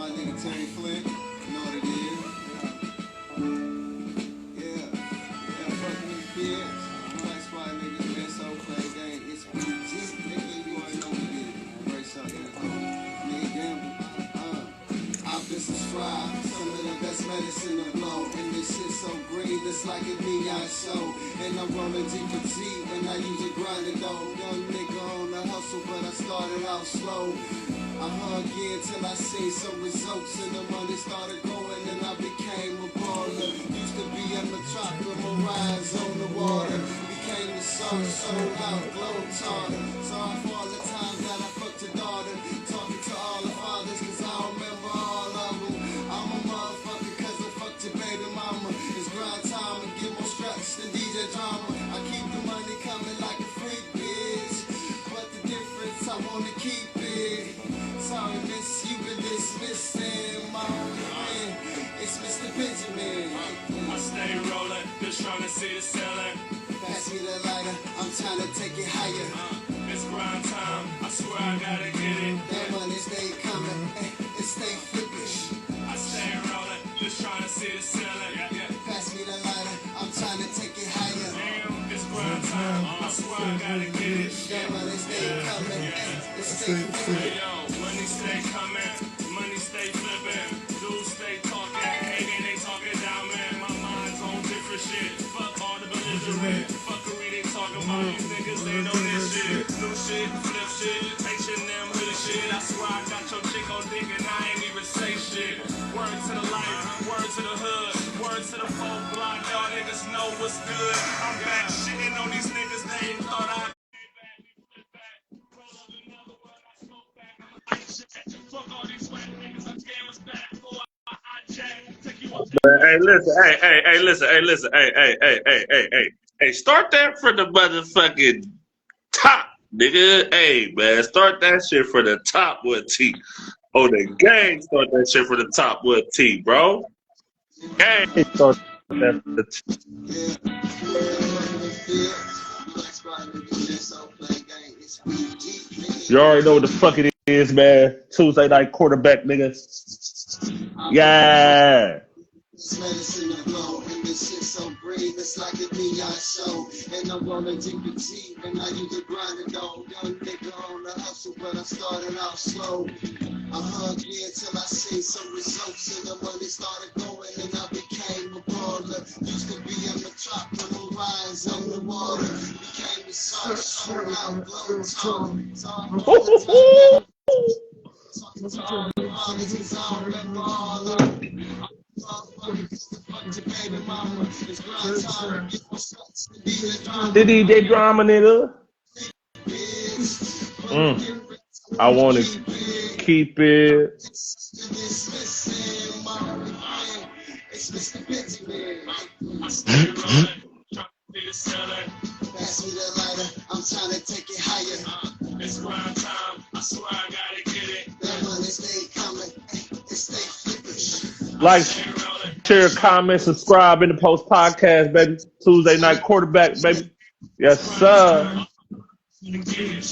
my nigga Terry Flint. You know what it is. Yeah, fucking these kids. Black Spot niggas, man, so play game. It's PG. Nigga, you already know what it is. Brace up, nigga, gamble. I've been subscribed. Some of the best medicine to blow. And this shit so green, it's like a neon show. And I'm rolling deep with G, and I use a grinder though. Young nigga on the hustle, but I started out slow. I hung in till I seen some results, and the money started growing, and I became a baller. Used to be in the tropical rise on the water. Became the soul, sold out, glow tartar. Sorry for all the times that I fucked your daughter. Talking to all the fathers, cause I don't remember all of them. I'm a motherfucker cause I fucked your baby mama. It's grind time and get more straps than DJ drama. I keep the money coming like a freak bitch, but the difference I wanna keep it. Sorry, miss, you been dismissing my only friend. It's Mr. Benjamin. I stay rolling, just trying to see the ceiling. Pass me the lighter, I'm trying to take it higher. It's grind time, I swear I gotta get it. That money stay coming, it stay flipping. I stay rolling, just trying to see the ceiling. Pass me the lighter, I'm trying to take it higher. Damn, it's grind time, I swear I gotta get it. That money stay coming, it stay flipping. Yo, money stay coming, money stay flipping. Dudes stay talking, hating, they talking down, man. My mind's on different shit. Fuck all the belligerent fuckery they talking about. These niggas, they know this shit. New shit, flip shit, H&M hoodie shit. I swear I got your chick on dick and I ain't even say shit. Word to the life, word to the hood, word to the folk block. Y'all niggas know what's good. I'm back shitting on these niggas, they ain't thought I. Fuck all these whack niggas, I came us back before I hijack. Take you up. Hey, listen, hey, start that from the motherfucking top, nigga. Hey, man, start that shit from the top with T. Oh, the gang, start that shit from the top with T, bro. Gang, start that from the T. You already know what the fuck it is, man. Tuesday night quarterback, nigga. Yeah. Medicine and glow, and this shit so green, it's like a neon show. And I'm rolling deep with G, and I use a grinder though. Young nigga on the hustle, but I started out slow. I hung in till I seen some results, and the money started going, and I became a baller. Used to be in the tropical rise on the water. Became the soul, sold out, glow tartar. Talking to all the fathers, cause I don't remember all of them. The DJ drama, nigga. I want to keep it. Pass me the lighter, I'm trying to take it higher. It's grind time, I swear I gotta get it. That money stay coming, it stay flipping. Like, share, comment, subscribe in the post podcast, baby. Tuesday night quarterback, baby. Yes, sir. Money stay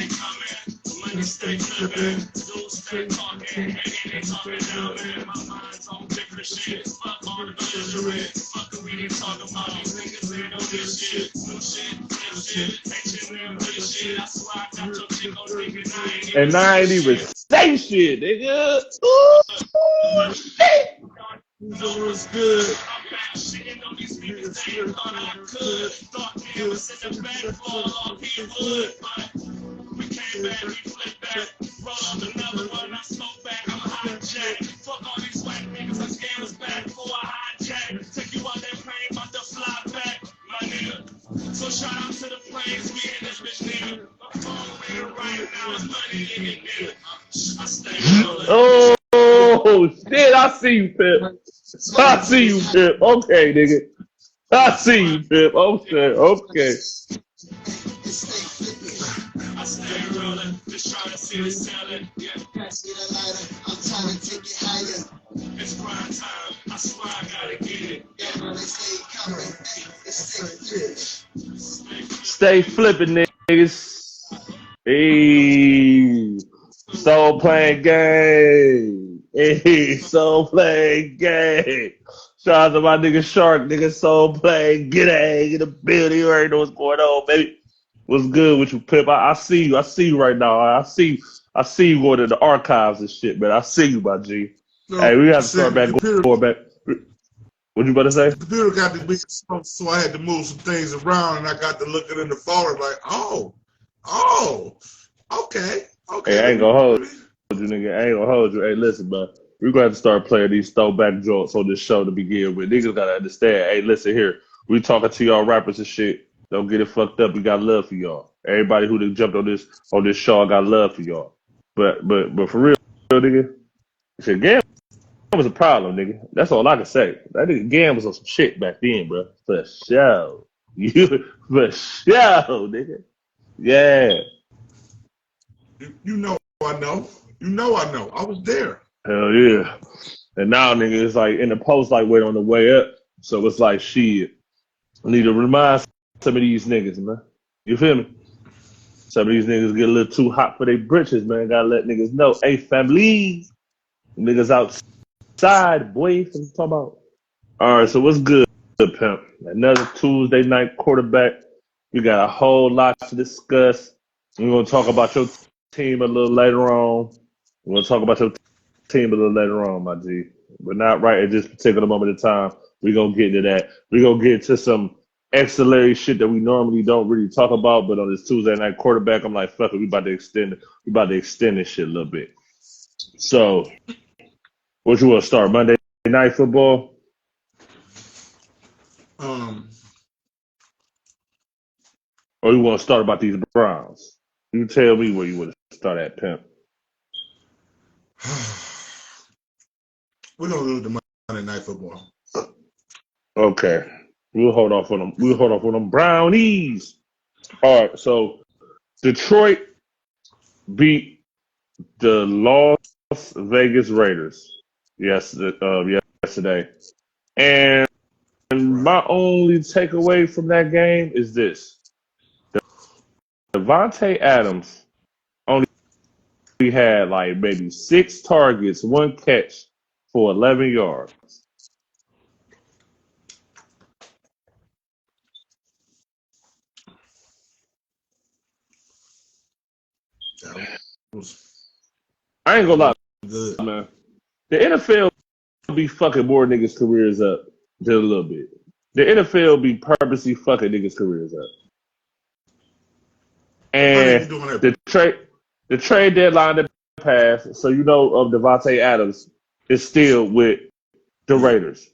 coming, money stay flipping. Dudes stay talking, hating, they talking down, man. My mind's on different shit. Fuck all the belligerent fuckery they talking about. These niggas, they know this shit. New shit, flip shit, H&M hoodie shit. I swear I got your chick on dick and I ain't even say shit, nigga. Ooh, shit. Know what's good. I'm back shitting on these niggas, they ain't thought I could. Thought they was in the back, fall off, he would. But we came back, we flipped back. Roll up another one, I smoke back, I'm hijack. Fuck all these whack niggas, I scam us back before I hijack. Take you out that plane, about to fly back, my nigga. So shout out to the planes, we in this bitch, nigga. My phone ringing right now, it's money in it, nigga. I stay rolling. Oh, shit, I see you, Pip. I see you, Pip. Okay, nigga. I see you, Pip. Okay. I stay rolling, just trying to see the ceiling. Yeah. Pass me the lighter, I'm trying to take it higher. It's grind time, I swear I gotta get it. That money stay coming, it stay flipping. Stay flipping, niggas. Hey, soul playing game. Hey, soul playing game. Shout out to my nigga Shark, nigga soul playing. Get in the building. You already know what's going on, baby. What's good with you, Pip? I see you. I see you right now. I see you going to the archives and shit, man. I see you, my G. No, Hey, we got to said start back going back. What you about to say? the computer got to be so I had to move some things around, and I got to look it in the forward like, oh, okay. Hey, I ain't gonna hold you, nigga. I ain't gonna hold you. Hey, listen, man. We're gonna have to start playing these throwback joints on this show to begin with. Niggas gotta understand. Hey, listen here. We talking to y'all rappers and shit. Don't get it fucked up. We got love for y'all. Everybody who done jumped on this show, I got love for y'all. But for real, nigga, shit, Gam was a problem, nigga. That's all I can say. That nigga Gam was on some shit back then, bro. For sure. For sure, nigga. Yeah. You know I know. You know I know. I was there. Hell yeah. And now, nigga, it's like in the post, like, wait on the way up. So it's like, shit. I need to remind some of these niggas, man. You feel me? Some of these niggas get a little too hot for their britches, man. Gotta let niggas know. Hey, family. Niggas outside, boy. What you talking about? All right, so what's good, pimp? Another Tuesday night quarterback. We got a whole lot to discuss. We're going to talk about your team a little later on. We're going to talk about your team a little later on, my G. But not right at this particular moment in time. We're going to get into that. We're going to get into some ancillary shit that we normally don't really talk about. But on this Tuesday night quarterback, I'm like, fuck it. We about to extend this shit a little bit. So, what you want to start? Monday Night Football? Or you want to start about these Browns? You tell me where you want to start at, pimp. We're gonna lose the Monday Night Football. Okay, we'll hold off on them. We'll hold off on them Brownies. All right, so Detroit beat the Las Vegas Raiders yesterday, and my only takeaway from that game is this: Devontae Adams only had like maybe 6 targets, 1 catch for 11 yards. I ain't gonna lie, Good. man. The NFL be fucking more niggas' careers up just a little bit. The NFL be purposely fucking niggas' careers up. And the trade deadline that passed, so you know of Devontae Adams is still with the Raiders.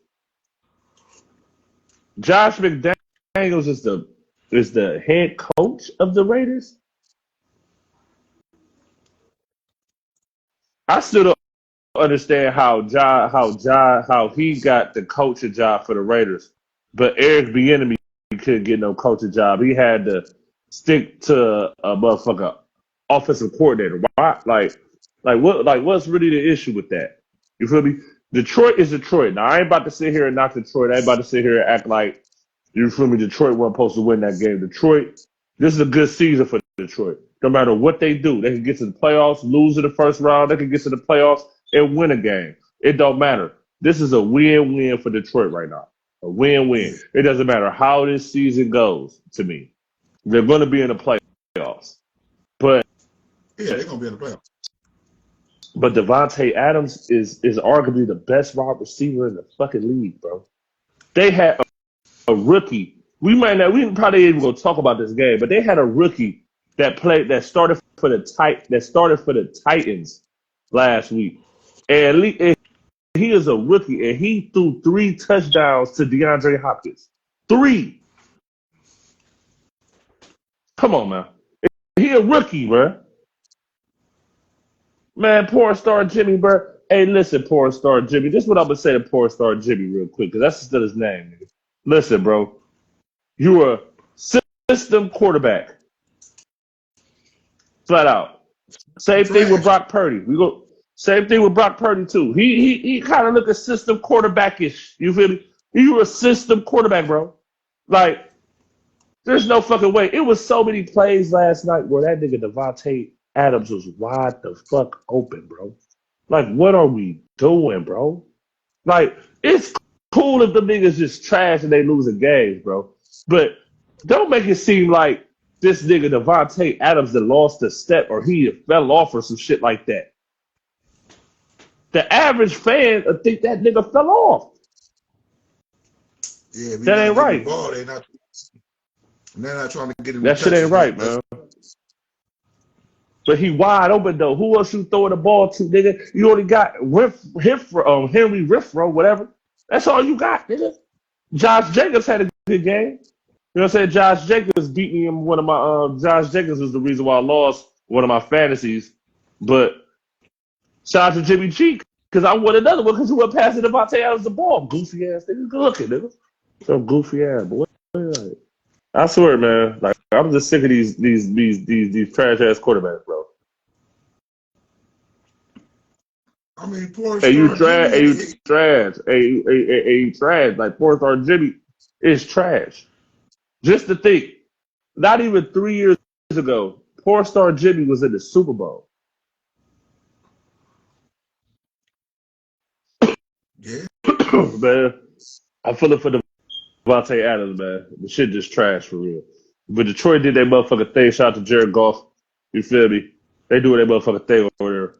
Josh McDaniels is the head coach of the Raiders. I still don't understand how he got the coaching job for the Raiders, but Eric Bieniemy couldn't get no coaching job. He had to stick to a motherfucker offensive coordinator. Why? What's really the issue with that? You feel me? Detroit is Detroit. Now I ain't about to sit here and knock Detroit. I ain't about to sit here and act like, you feel me, Detroit wasn't supposed to win that game. Detroit, this is a good season for Detroit. No matter what they do, they can get to the playoffs, lose in the first round, they can get to the playoffs and win a game. It don't matter. This is a win-win for Detroit right now. A win-win. It doesn't matter how this season goes to me. They're going to be in the playoffs. But yeah, they're going to be in the playoffs. But Devontae Adams is arguably the best wide receiver in the fucking league, bro. They had a rookie. We probably even gonna talk about this game, but they had a rookie that started for the Titans last week, and he is a rookie, and he threw 3 touchdowns to DeAndre Hopkins. 3. Come on, man. He a rookie, bro. Man, porn star Jimmy, bro. Hey, listen, porn star Jimmy. This is what I'm gonna say to porn star Jimmy real quick, because that's still his name, nigga. Listen, bro. You're a system quarterback. Flat out. Same thing with Brock Purdy. Same thing with Brock Purdy too. He kind of look a system quarterback-ish. You feel me? You're a system quarterback, bro. Like, There's no fucking way. It was so many plays last night where that nigga Devontae Adams was wide the fuck open, bro. Like, what are we doing, bro? Like, it's cool if the niggas just trash and they losing games, bro. But don't make it seem like this nigga Devontae Adams that lost a step or he fell off or some shit like that. The average fan would think that nigga fell off. Yeah, if that ain't right. The ball, they're not trying to get him. That shit ain't right, man. But he wide open though. Who else you throwing the ball to, nigga? You only got Henry Riffro, whatever. That's all you got, nigga. Josh Jacobs had a good game. You know what I'm saying? Josh Jacobs beat me in one of my Josh Jacobs was the reason why I lost one of my fantasies. But shout out to Jimmy G, because I won another one because you were passing Devontae Adams the ball. Goofy ass nigga. Good looking, nigga. Some goofy ass boy. I swear, man. Like, I'm just sick of these trash ass quarterbacks, bro. I mean, poor Hey, you trash. Hey, you trash. Hey, you trash. Like, 4-star Jimmy is trash. Just to think, not even 3 years ago, 4-star Jimmy was in the Super Bowl. Yeah. Man, I'm feeling for Devontae Adams, man. The shit just trash for real. But Detroit did their motherfucking thing. Shout out to Jared Goff. You feel me? They doing their motherfucking thing over there.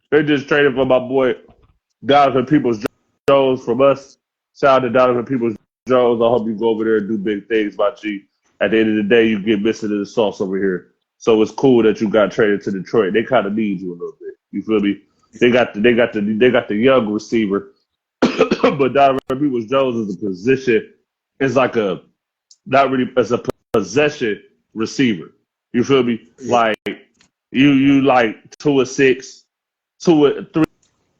They just traded for my boy Donovan Peoples-Jones from us. Shout out to Donovan Peoples-Jones. I hope you go over there and do big things, my G. At the end of the day, you get missing in the sauce over here. So it's cool that you got traded to Detroit. They kind of need you a little bit. You feel me? They got the young receiver, but Donovan Peoples-Jones is a position. It's like a not really as a possession receiver. You feel me? Yeah. Like you like 2 or 6, 2 or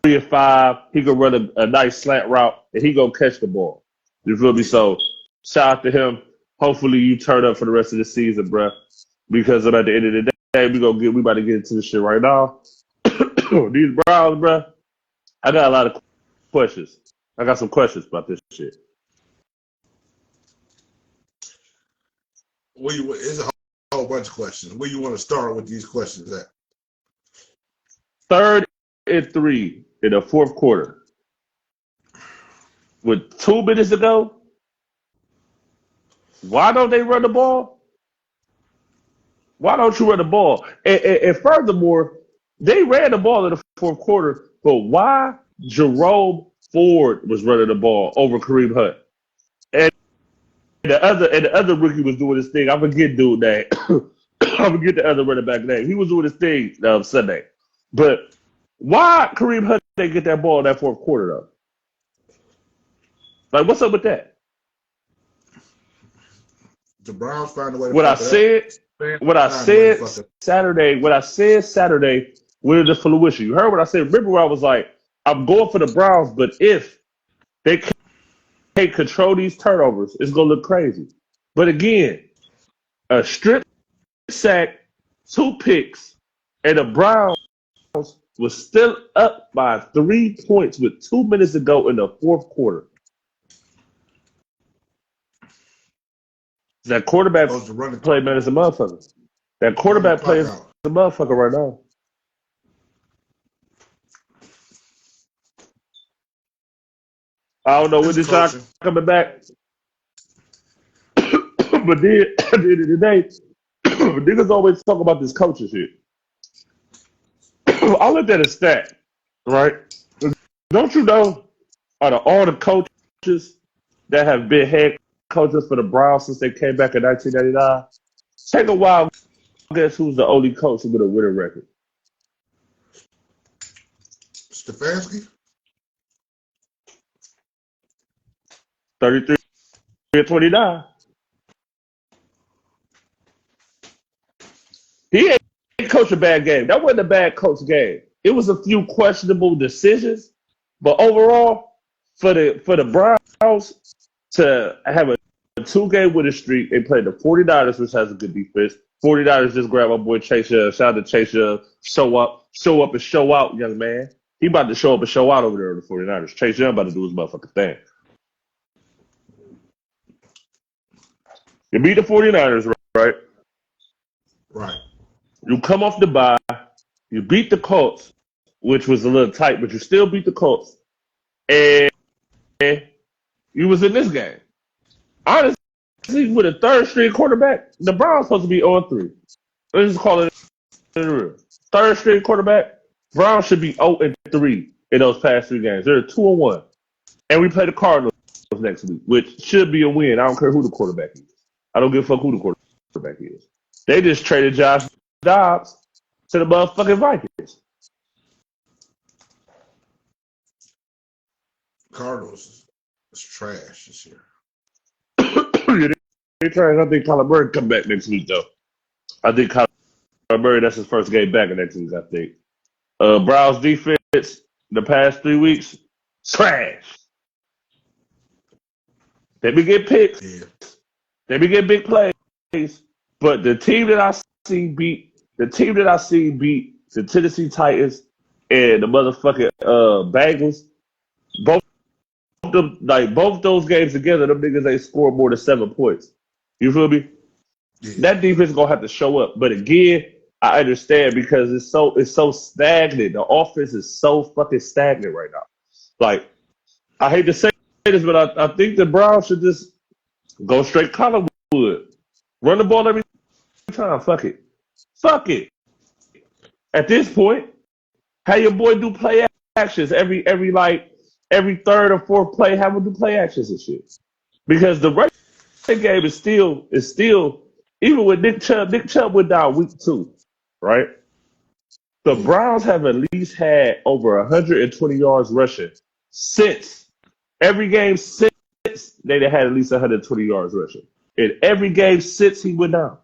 3 or 5. He can run a nice slant route and he gonna catch the ball. You feel me? So shout out to him. Hopefully you turn up for the rest of the season, bruh. Because at the end of the day, we about to get into this shit right now. These Browns, bruh. I got a lot of questions. I got some questions about this shit. It's a whole bunch of questions. Where you want to start with these questions at? 3rd and 3 in the 4th quarter. With 2 minutes to go, why don't they run the ball? Why don't you run the ball? And furthermore, they ran the ball in the 4th quarter, but why Jerome Ford was running the ball over Kareem Hunt? And the other rookie was doing his thing. I forget dude name. I forget the other running back name. He was doing his thing Sunday. But why Kareem Hunt didn't get that ball in that 4th quarter though? Like, what's up with that? The Browns find a way to What I said Saturday with the fruition. You heard what I said. Remember where I was like, I'm going for the Browns, but if they can't control these turnovers, it's gonna look crazy. But again, a strip sack, 2 picks, and the Browns was still up by 3 points with 2 minutes to go in the 4th quarter. That quarterback play, man, is a motherfucker. That quarterback play is a motherfucker right now. I don't know when this shot coming back. But then, at the end of the day, niggas always talk about this coaching shit. I looked at a stat, right? Don't you know, out of all the coaches that have been head coaches for the Browns since they came back in 1999, take a wild guess who's the only coach with a winning record? Stefanski? 33-29. He ain't coached a bad game. That wasn't a bad coach game. It was a few questionable decisions, but overall, for the Browns to have a 2-game winning streak, they played the 49ers, which has a good defense. 49ers just grabbed my boy Chase Young. Shout out to Chase Young. Show up and show out, young man. He about to show up and show out over there in the 49ers. Chase Young about to do his motherfucking thing. You beat the 49ers, right? Right. You come off the bye. You beat the Colts, which was a little tight, but you still beat the Colts. And you was in this game. Honestly, with a third string quarterback, the Browns supposed to be 0-3. Let's just call it real. Third string quarterback, Browns should be 0-3 in those past 3 games. They're 2-1. And we play the Cardinals next week, which should be a win. I don't care who the quarterback is. I don't give a fuck who the quarterback is. They just traded Josh Dobbs to the motherfucking Vikings. Cardinals is trash this year. They trash. I think Kyler Murray come back next week though. I think Kyler Murray, that's his first game back in next week, I think. Browns defense the past 3 weeks, trash. They be getting picks. Yeah. They be getting big plays. But the team that I see beat the Tennessee Titans and the motherfucking Bengals, both those games together, them niggas ain't scored more than 7 points. You feel me? Yeah. That defense gonna have to show up. But again, I understand because it's so stagnant. The offense is so fucking stagnant right now. Like, I hate to say this, but I think the Browns should just go straight Collinwood. Run the ball every time. Fuck it. At this point, have your boy do play actions every third or fourth play. Have him do play actions and shit. Because the running game is still even with Nick Chubb went down week 2, right? The Browns have at least had over 120 yards rushing since every game since they had at least 120 yards rushing. In every game since he went down.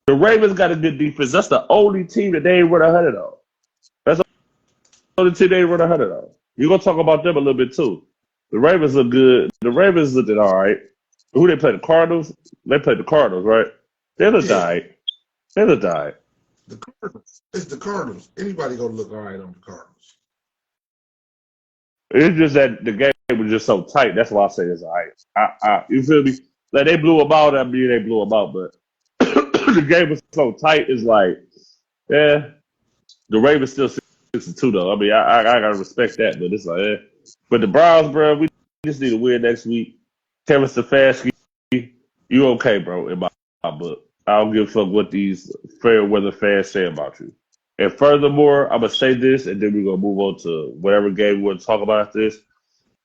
The Ravens got a good defense. That's the only team that they ain't run 100 on. That's the only team they ain't run 100 on. You're going to talk about them a little bit too. The Ravens look good. The Ravens looked all right. Who they play? The Cardinals? They played the Cardinals, right? They looked all right. The Cardinals. It's the Cardinals. Anybody gonna look all right on the Cardinals? It's just that the game was just so tight. That's why I say it's all right. You feel me? Like, they blew them out. I mean, they blew them out, but the game was so tight. It's like, yeah, the Ravens still 6-2 though. I mean, I gotta respect that, but it's like, yeah. But the Browns, bro, we just need to win next week. Kevin Stefanski, you okay, bro? In my book, I don't give a fuck what these fair weather fans say about you. And furthermore, I'm gonna say this, and then we're gonna move on to whatever game we want to talk about after this.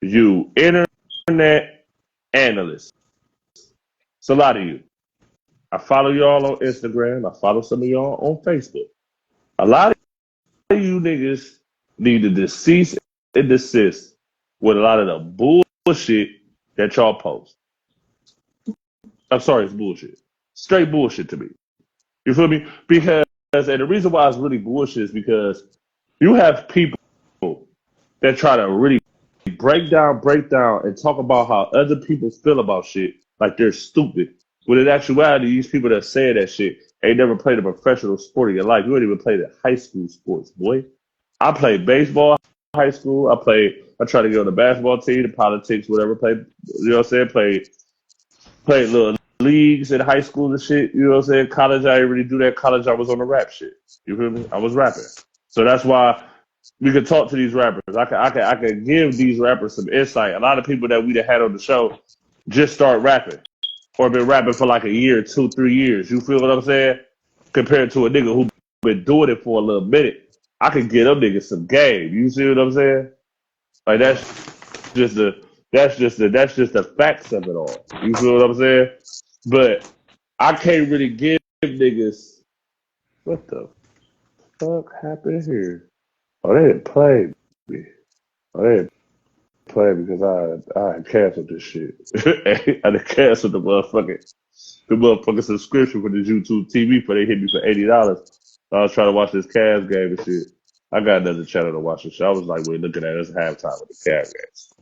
You internet analysts, it's a lot of you. I follow y'all on Instagram. I follow some of y'all on Facebook. A lot of you niggas need to cease and desist with a lot of the bullshit that y'all post. I'm sorry, it's bullshit. Straight bullshit to me. You feel me? Because, and the reason why it's really bullshit is because you have people that try to really break down, and talk about how other people feel about shit like they're stupid. When in actuality, these people that say that shit ain't never played a professional sport in your life. You ain't even played the high school sports, boy. I played baseball in high school. I tried to get on the basketball team, the politics, whatever. Played, you know what I'm saying? Played little leagues in high school and shit. You know what I'm saying? College, I didn't really do that. College, I was on the rap shit. You feel me? I was rapping. So that's why we could talk to these rappers. I can give these rappers some insight. A lot of people that we had on the show just start rapping or been rapping for like a year, 2, 3 years. You feel what I'm saying? Compared to a nigga who been doing it for a little minute, I could get them niggas some game. You see what I'm saying? Like, that's just the facts of it all. You feel what I'm saying? But I can't really give niggas. What the fuck happened here? Oh, they didn't play me. Oh, they didn't play because I had canceled this shit. I had canceled the motherfucking subscription for the YouTube TV for they hit me for $80. I was trying to watch this Cavs game and shit. I got another channel to watch this shit. I was like, wait, looking at it, it's halftime with the Cavs games.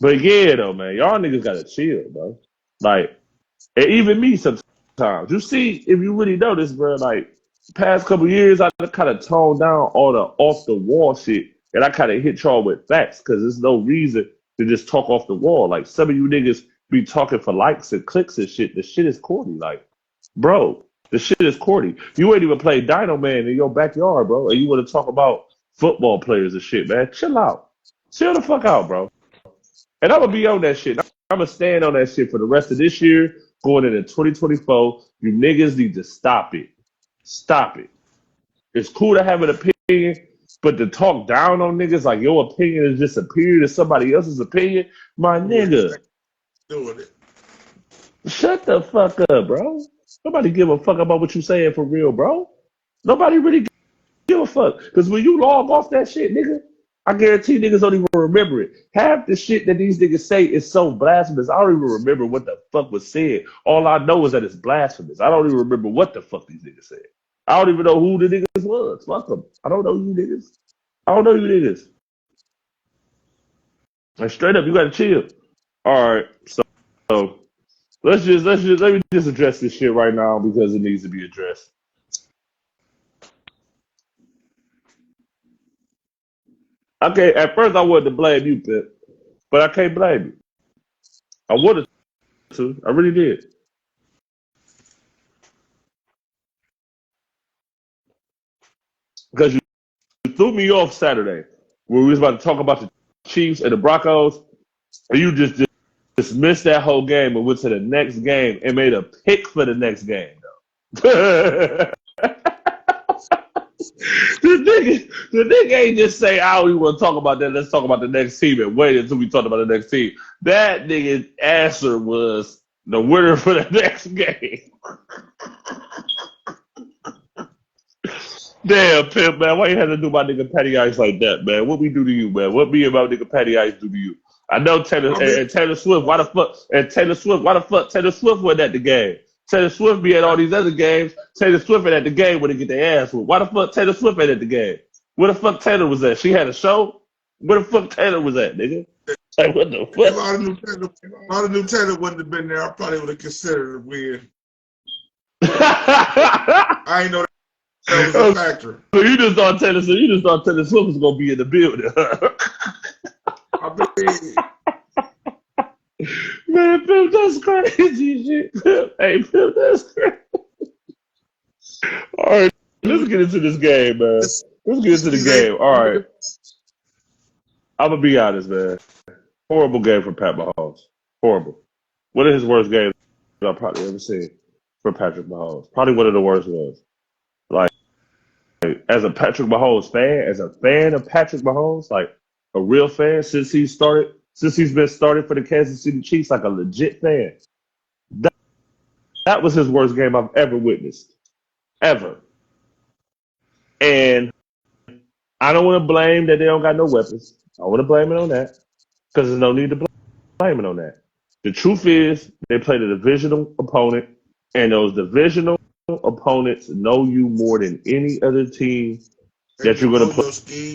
But yeah, though, man, y'all niggas gotta chill, bro. Like, and even me sometimes. You see, if you really notice, bro, like, past couple years, I kind of toned down all the off the wall shit, and I kind of hit y'all with facts because there's no reason to just talk off the wall. Like, some of you niggas be talking for likes and clicks and shit. The shit is corny. Like, bro, the shit is corny. You ain't even played Dino Man in your backyard, bro, and you want to talk about football players and shit, man. Chill out. Chill the fuck out, bro. And I'm gonna be on that shit. I'm gonna stand on that shit for the rest of this year, going into 2024. You niggas need to stop it. Stop it. It's cool to have an opinion, but to talk down on niggas like your opinion is just superior to somebody else's opinion, my nigga. Doing it. Shut the fuck up, bro. Nobody give a fuck about what you saying for real, bro. Nobody really give a fuck. Because when you log off that shit, nigga, I guarantee niggas don't even remember it. Half the shit that these niggas say is so blasphemous, I don't even remember what the fuck was said. All I know is that it's blasphemous. I don't even remember what the fuck these niggas said. I don't even know who the niggas was. Fuck them. I don't know you niggas. I don't know you niggas. Like, straight up, you gotta chill. All right, so let me just address this shit right now because it needs to be addressed. Okay, at first I wanted to blame you, Pip, but I can't blame you. I wanted to. I really did. Because you threw me off Saturday when we was about to talk about the Chiefs and the Broncos, and you just missed that whole game and went to the next game and made a pick for the next game, though. The nigga ain't just say, we want to talk about that. Let's talk about the next team and wait until we talk about the next team. That nigga's answer was the winner for the next game. Damn, Pimp, man. Why you had to do my nigga Patty Ice like that, man? What we do to you, man? What me and my nigga Patty Ice do to you? I know Taylor Swift, why the fuck Taylor Swift went at the game? Taylor Swift be at all these other games. Taylor Swift ain't at the game when they get their ass whooped. Why the fuck Taylor Swift ain't at the game? Where the fuck Taylor was at? She had a show? Where the fuck Taylor was at, nigga? Like, what the fuck? If all the new Taylor wouldn't have been there, I probably would have considered it weird. I ain't know that was a factor. So you just thought Taylor Swift was gonna be in the building. I mean, man, Pimp, that's crazy shit. Hey, Pimp, that's crazy. All right, let's get into this game, man. Let's get into the game. All right. I'm going to be honest, man. Horrible game for Pat Mahomes. Horrible. One of his worst games I've probably ever seen for Patrick Mahomes. Probably one of the worst ones. Like, as a Patrick Mahomes fan, as a fan of Patrick Mahomes, like a real fan since he's been started for the Kansas City Chiefs, like a legit fan. That was his worst game I've ever witnessed. Ever. And I don't want to blame that they don't got no weapons. I want to blame it on that because there's no need to blame it on that. The truth is they played a divisional opponent, and those divisional opponents know you more than any other team that you're going to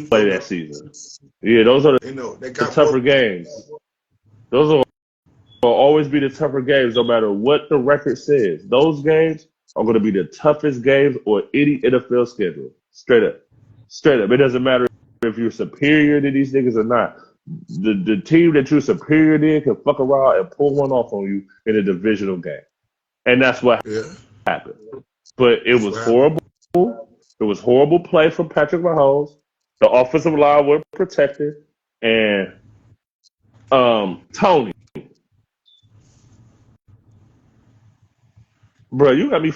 play that season. Yeah, those are the tougher games. Those will always be the tougher games no matter what the record says. Those games are going to be the toughest games on any NFL schedule. Straight up. It doesn't matter if you're superior to these niggas or not. The team that you're superior to can fuck around and pull one off on you in a divisional game. And that's what happened. But it was horrible. It was horrible play from Patrick Mahomes. The offensive line wasn't protected. And Tony. Bro, you got me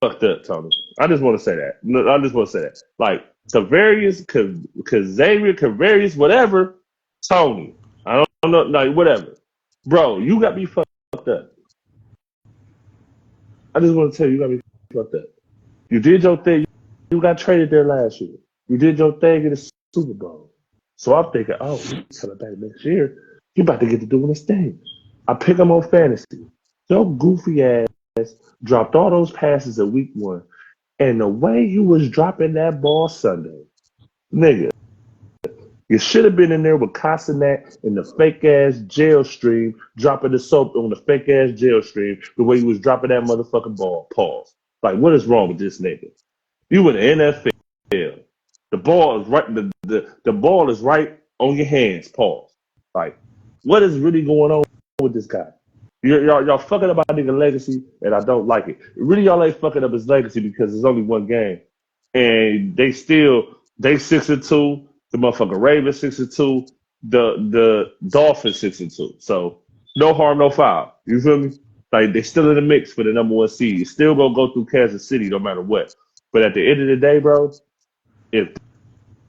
fucked up, Tony. I just want to say that. Like, Xavier, whatever, Tony. I don't know, like, whatever. Bro, you got me fucked up. I just want to tell you, you got me fucked up. You did your thing. You got traded there last year. You did your thing in the Super Bowl. So I'm thinking, he's coming back next year. You about to get to doing this thing. I pick him on fantasy. Your goofy ass dropped all those passes in week 1. And the way you was dropping that ball Sunday, nigga, you should have been in there with Castanet in the fake-ass jail stream, dropping the soap on the fake-ass jail stream, the way you was dropping that motherfucking ball. Pause. Like, what is wrong with this nigga? You in the NFL. The ball is right. The ball is right on your hands. Pause. Like, what is really going on with this guy? Y'all fucking up my nigga legacy, and I don't like it. Really, y'all ain't fucking up his legacy because there's only one game, and they 6-2. The motherfucking Ravens 6-2. The Dolphins 6-2. So no harm, no foul. You feel me? Like they still in the mix for the number one seed. It's still gonna go through Kansas City no matter what. But at the end of the day, bro, if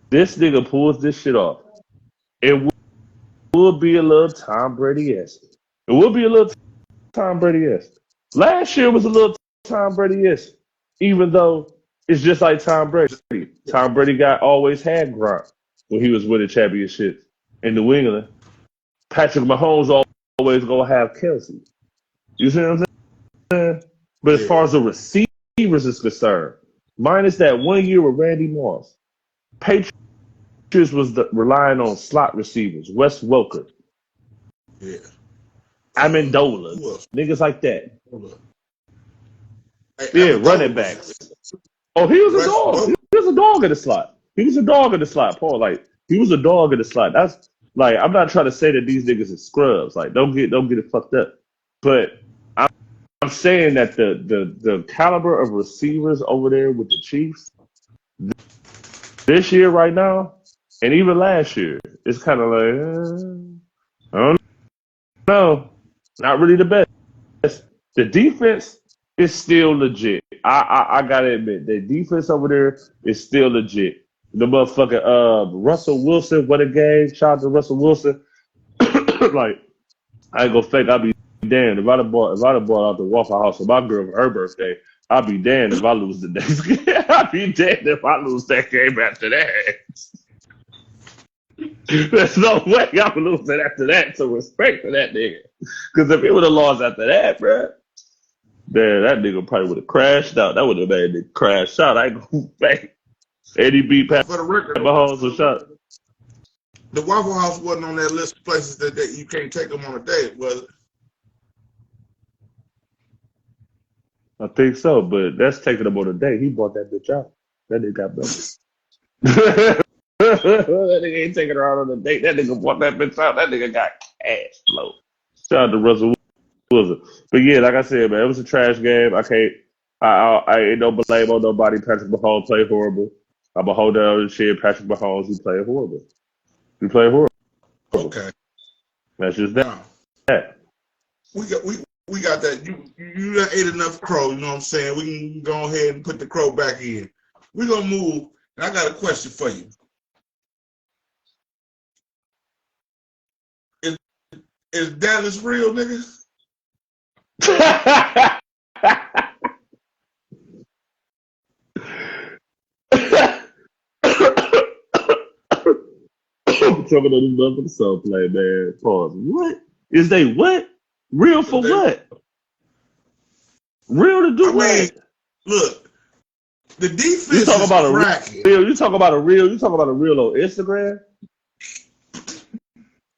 this nigga pulls this shit off, it will be a little Tom Brady-esque. It will be a little Tom Brady-esque. Last year was a little Tom Brady-esque, even though it's just like Tom Brady. Tom Brady always had grunt when he was winning championships in New England. Patrick Mahomes always gonna have Kelsey. You see what I'm saying? But as far as the receivers is concerned, minus that 1 year with Randy Moss, Patriots was relying on slot receivers, Wes Welker, Amendola, niggas like that. Yeah, running backs. Oh, he was a dog. He was a dog in the slot. He was a dog in the slot, Paul. Like, he was a dog in the slot. That's like, I'm not trying to say that these niggas are scrubs. Like, don't get it fucked up. But I'm saying that the caliber of receivers over there with the Chiefs this year right now, and even last year, it's kind of like, I don't know. Not really the best. The defense is still legit. I gotta admit, the defense over there is still legit. The motherfucking Russell Wilson, what a game! Shout out to Russell Wilson. Like, I ain't gonna fake. I'll be damned if I'd have bought out the Waffle House for my girl for her birthday. I'll be damned if I lose the next game. I'll be damned if I lose that game after that. There's no way I'm losing after that. So respect for that nigga. Because if he would have lost after that, bro, man, that nigga probably would have crashed out. That would have made it crash out. I ain't gonna fake. And he beat Pat For the record, Mahomes a shot. The Waffle House wasn't on that list of places that you can't take them on a date, was it? I think so, but that's taking him on a date. He bought that bitch out. That nigga got better. That nigga ain't taking her out on a date. That nigga bought that bitch out. That nigga got cash flow. Shout out to Russell Wilson. But yeah, like I said, man, it was a trash game. I ain't no blame on nobody. Patrick Mahomes played horrible. I'm a hold down and shit. Patrick Mahomes, he played horrible. Okay. That's just that. We got that. You done ate enough crow, you know what I'm saying? We can go ahead and put the crow back in. We're gonna move, and I got a question for you. Is Dallas real, nigga? Talking on this motherfucking song play, man. Pause. What? Is they what? Real for what? Real to do what? I mean, look, the defense you talk is about cracking. You talk about a real on Instagram?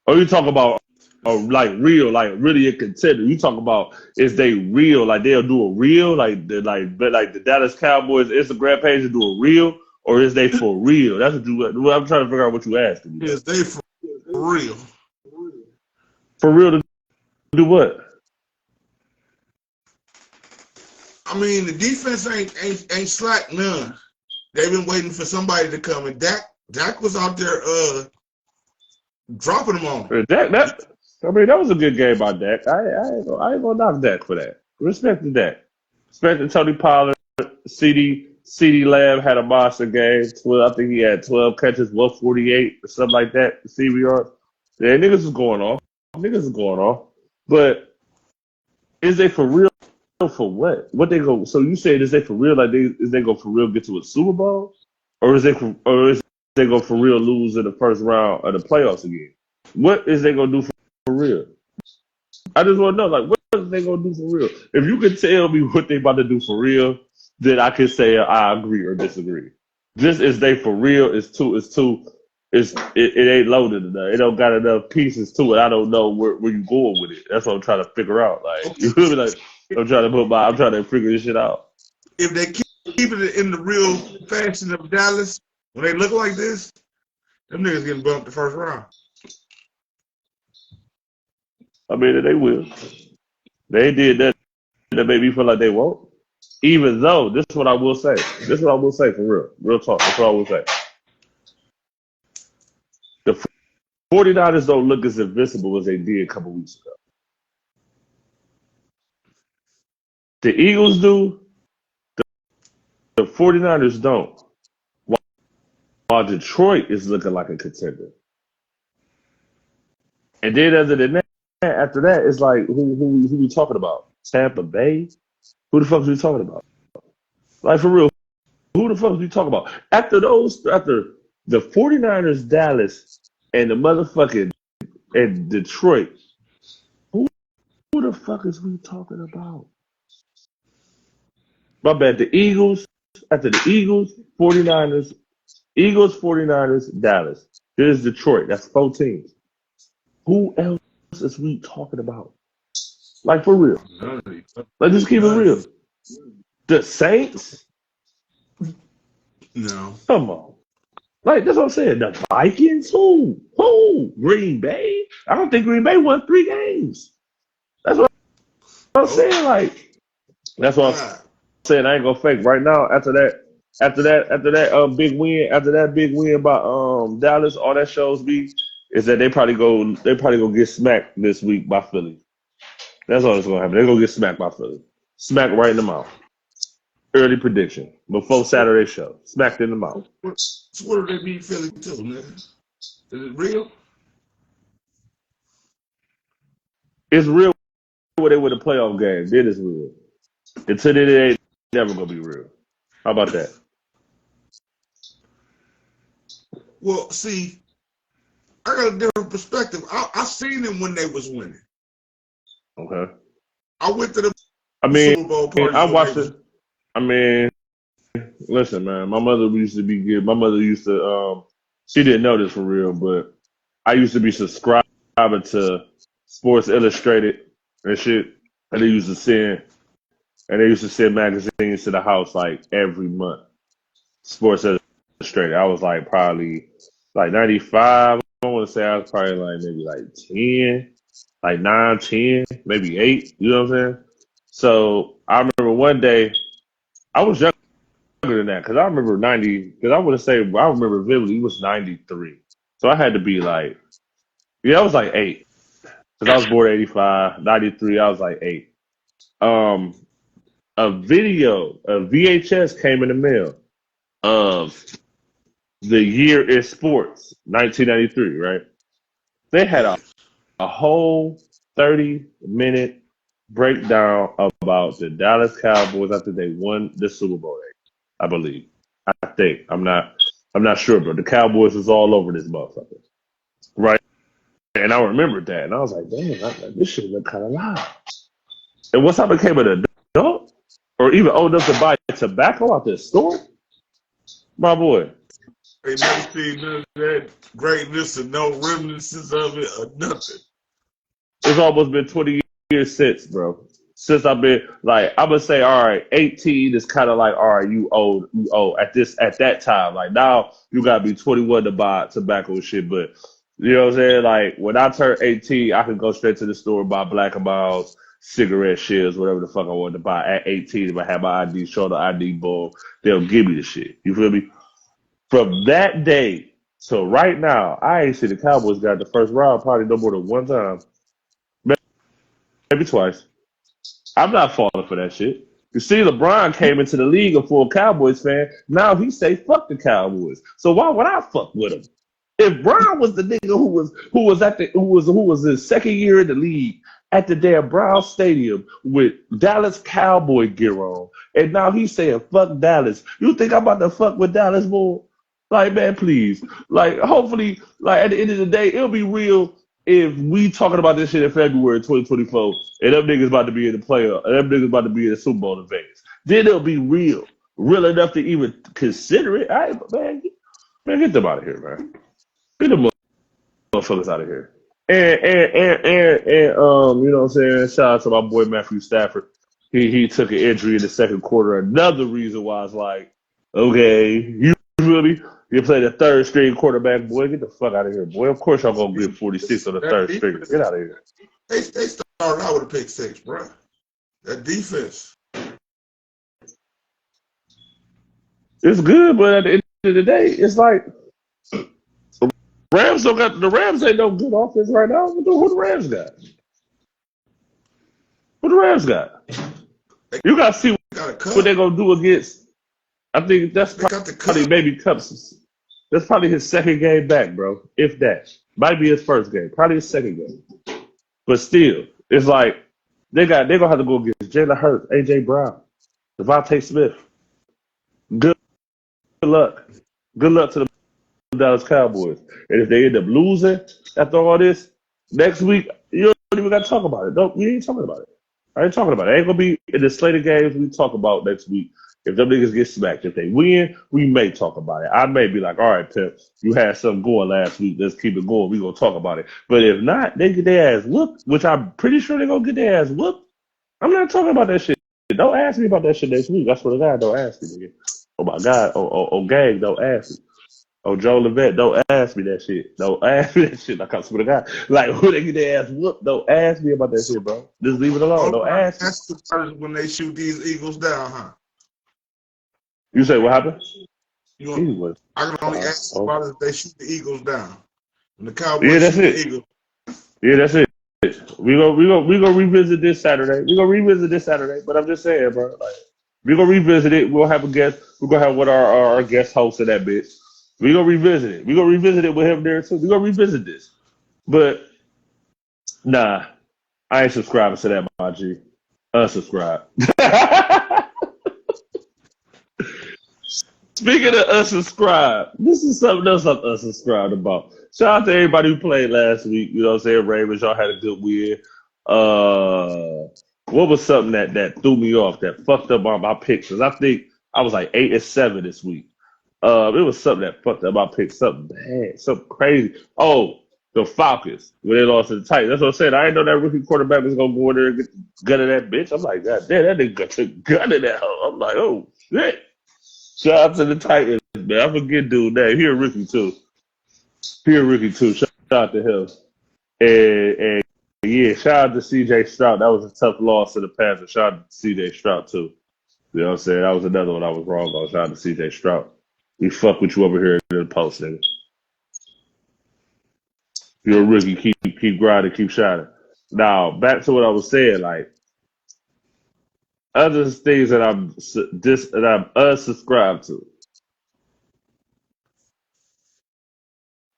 Or you talk about like real, like really a contender? You talk about is they real? Like they'll do a real, like the Dallas Cowboys Instagram page to do a real, or is they for real? That's what I'm trying to figure out. What you asking me? Is they for real? For real to do what? I mean, the defense ain't slack none. They've been waiting for somebody to come, and Dak was out there dropping them on them. That was a good game by Dak. I ain't gonna knock Dak for that. Respect to Dak. Respect to Tony Pollard. CD Lamb had a monster game. I think he had 12 catches, 148 or something like that. The CBR. Yeah, niggas is going off. But is they for real? For what? What they go? So you said is they for real? Like is they go for real get to a Super Bowl, or is they go for real lose in the first round of the playoffs again? What is they gonna do for real? I just want to know, like, what is they gonna do for real? If you could tell me what they about to do for real, then I can say I agree or disagree. Just is they for real? It ain't loaded enough. It don't got enough pieces to it. I don't know where you going with it. That's what I'm trying to figure out. Like, you feel me? Like, I'm trying to figure this shit out. If they keep it in the real fashion of Dallas, when they look like this, them niggas getting bumped the first round. I mean, they will. They did that. That made me feel like they won't. Even though, this is what I will say. This is what I will say for real. Real talk. That's what I will say. The 49ers don't look as invincible as they did a couple weeks ago. The Eagles do. The 49ers don't. While Detroit is looking like a contender. And then other than that, after that, it's like, who we talking about? Tampa Bay? Who the fuck are we talking about? Like, for real, who the fuck are we talking about? After the 49ers, Dallas, and the motherfucking and Detroit, who the fuck is we talking about? My bad, the Eagles, after the Eagles, 49ers, Dallas. There's Detroit. That's 4 teams. Who else is we talking about? Like, for real. Let's just keep it real. The Saints? No. Come on. Like, that's what I'm saying. The Vikings? Who? Green Bay? I don't think Green Bay won 3 games. That's what I'm saying. Like, that's what I'm saying. I ain't gonna fake. Right now, after that big win by Dallas, all that shows me is that they probably go get smacked this week by Philly. That's all that's gonna happen. They're gonna get smacked by Philly. Smacked right in the mouth. Early prediction before Saturday show. Smacked in the mouth. So what do they beat Philly to, man? Is it real? It's real when they win a playoff game. Then it's real. Until then, it ain't never gonna be real. How about that? Well, see, I got a different perspective. I seen them when they was winning. Okay. I went to the Super Bowl party. I watched it. Listen, man. My mother used to be good. My mother used to. She didn't know this for real, but I used to be subscribing to Sports Illustrated and shit, and they used to send magazines to the house like every month. Sports Illustrated. I was like probably like 95. I want to say I was probably like maybe like 10, like 9, 10, maybe 8. You know what I'm saying? So I remember one day I was younger than that because I remember 90. Because I want to say I remember vividly it was 93. So I had to be like, I was like 8 because I was born 85, 93. I was like 8. A VHS came in the mail of the year in sports, 1993, right? They had a whole 30-minute breakdown about the Dallas Cowboys after they won the Super Bowl, I believe. I think. I'm not sure, but the Cowboys was all over this motherfucker. Right? And I remembered that. And I was like, damn, this shit look kind of loud. And once I became an adult, or even old enough to buy tobacco out the store, my boy. Ain't never seen none of that greatness and no reminiscences of it or nothing. It's almost been 20 years since, bro. Since I've been like, I'm gonna say, all right, 18 is kind of like, all right, you old at that time. Like now, you gotta be 21 to buy tobacco and shit. But you know what I'm saying? Like when I turned 18, I could go straight to the store and buy Black & Milds, cigarette shells, whatever the fuck I wanted to buy at 18. If I had my ID, show the ID bull, they'll give me the shit. You feel me? From that day to right now, I ain't seen the Cowboys got the first round probably no more than one time. Maybe twice. I'm not falling for that shit. You see, LeBron came into the league a full Cowboys fan. Now he say fuck the Cowboys. So why would I fuck with him? If Brown was the nigga who was his second year in the league at the damn Brown Stadium with Dallas Cowboy gear on, and now he's saying fuck Dallas. You think I'm about to fuck with Dallas more? Like, man, please. Like, hopefully, like at the end of the day, it'll be real if we talking about this shit in February 2024, and them niggas about to be in the playoff, and them niggas about to be in the Super Bowl in Vegas. Then it'll be real enough to even consider it. All right, man, get them out of here, man. Get them motherfuckers out of here. And you know what I'm saying? Shout out to my boy Matthew Stafford. He took an injury in the second quarter. Another reason why I was like, okay, you feel me? You play the third string quarterback, boy. Get the fuck out of here, boy. Of course y'all gonna get 46 on the third string. Get out of here. They started started out with a pick six, bro. That defense. It's good, but at the end of the day, it's like Rams don't got the Rams ain't no good offense right now. Who the Rams got? Who the Rams got? You got to see what they're gonna do against. I think that's probably maybe Cups. That's probably his second game back, bro. If that might be his first game, probably his second game. But still, it's like they're gonna have to go against Jalen Hurts, AJ Brown, Devontae Smith. Good luck. Good luck to the Dallas Cowboys. And if they end up losing after all this next week, you don't even got to talk about it. We ain't talking about it. I ain't talking about it. It ain't gonna be in the slate of games we talk about next week. If them niggas get smacked, if they win, we may talk about it. I may be like, all right, Pep, you had something going last week. Let's keep it going. We gonna talk about it. But if not, they get their ass whooped, which I'm pretty sure they're gonna get their ass whooped. I'm not talking about that shit. Don't ask me about that shit next week. I swear to God, don't ask me, nigga. Oh my God. Oh, gang, don't ask me. Oh, Joe Levette, don't ask me that shit. Don't ask me that shit. Like, I swear to God. Like, who they get their ass whooped? Don't ask me about that shit, bro. Just leave it alone. Don't ask me. That's the part when they shoot these Eagles down, huh? You say what happened? I can only ask about it if they shoot the Eagles down. When the Cowboys shoot the Eagles. Yeah, that's it. We gonna revisit this Saturday. But I'm just saying, bro. Like, we gonna revisit it. We'll have a guest. We're gonna have our guest host of that bitch. We gonna revisit it. We gonna revisit it with him there too. We gonna revisit this. But nah, I ain't subscribing to that, my G. Unsubscribe. Speaking of unsubscribe, this is something else I'm unsubscribed about. Shout out to everybody who played last week. You know what I'm saying? Ravens, y'all had a good win. What was something that threw me off, that fucked up on my picks? Because I think I was like 8-7 this week. It was something that fucked up my picks, something bad, something crazy. Oh, the Falcons, when they lost to the Titans. That's what I'm saying. I didn't know that rookie quarterback was going to go in there and get the gun of that bitch. I'm like, God damn, that nigga got the gun of that hoe. I'm like, oh, shit. Shout out to the Titans, man. I forget dude name. He a rookie too. Shout out to him. And yeah, shout out to CJ Stroud. That was a tough loss to the Panthers. Shout out to CJ Stroud too. You know what I'm saying? That was another one I was wrong on. Shout out to CJ Stroud. We fuck with you over here in the post, nigga. You're a rookie. Keep grinding. Keep shining. Now back to what I was saying. Like other things that I'm unsubscribed to.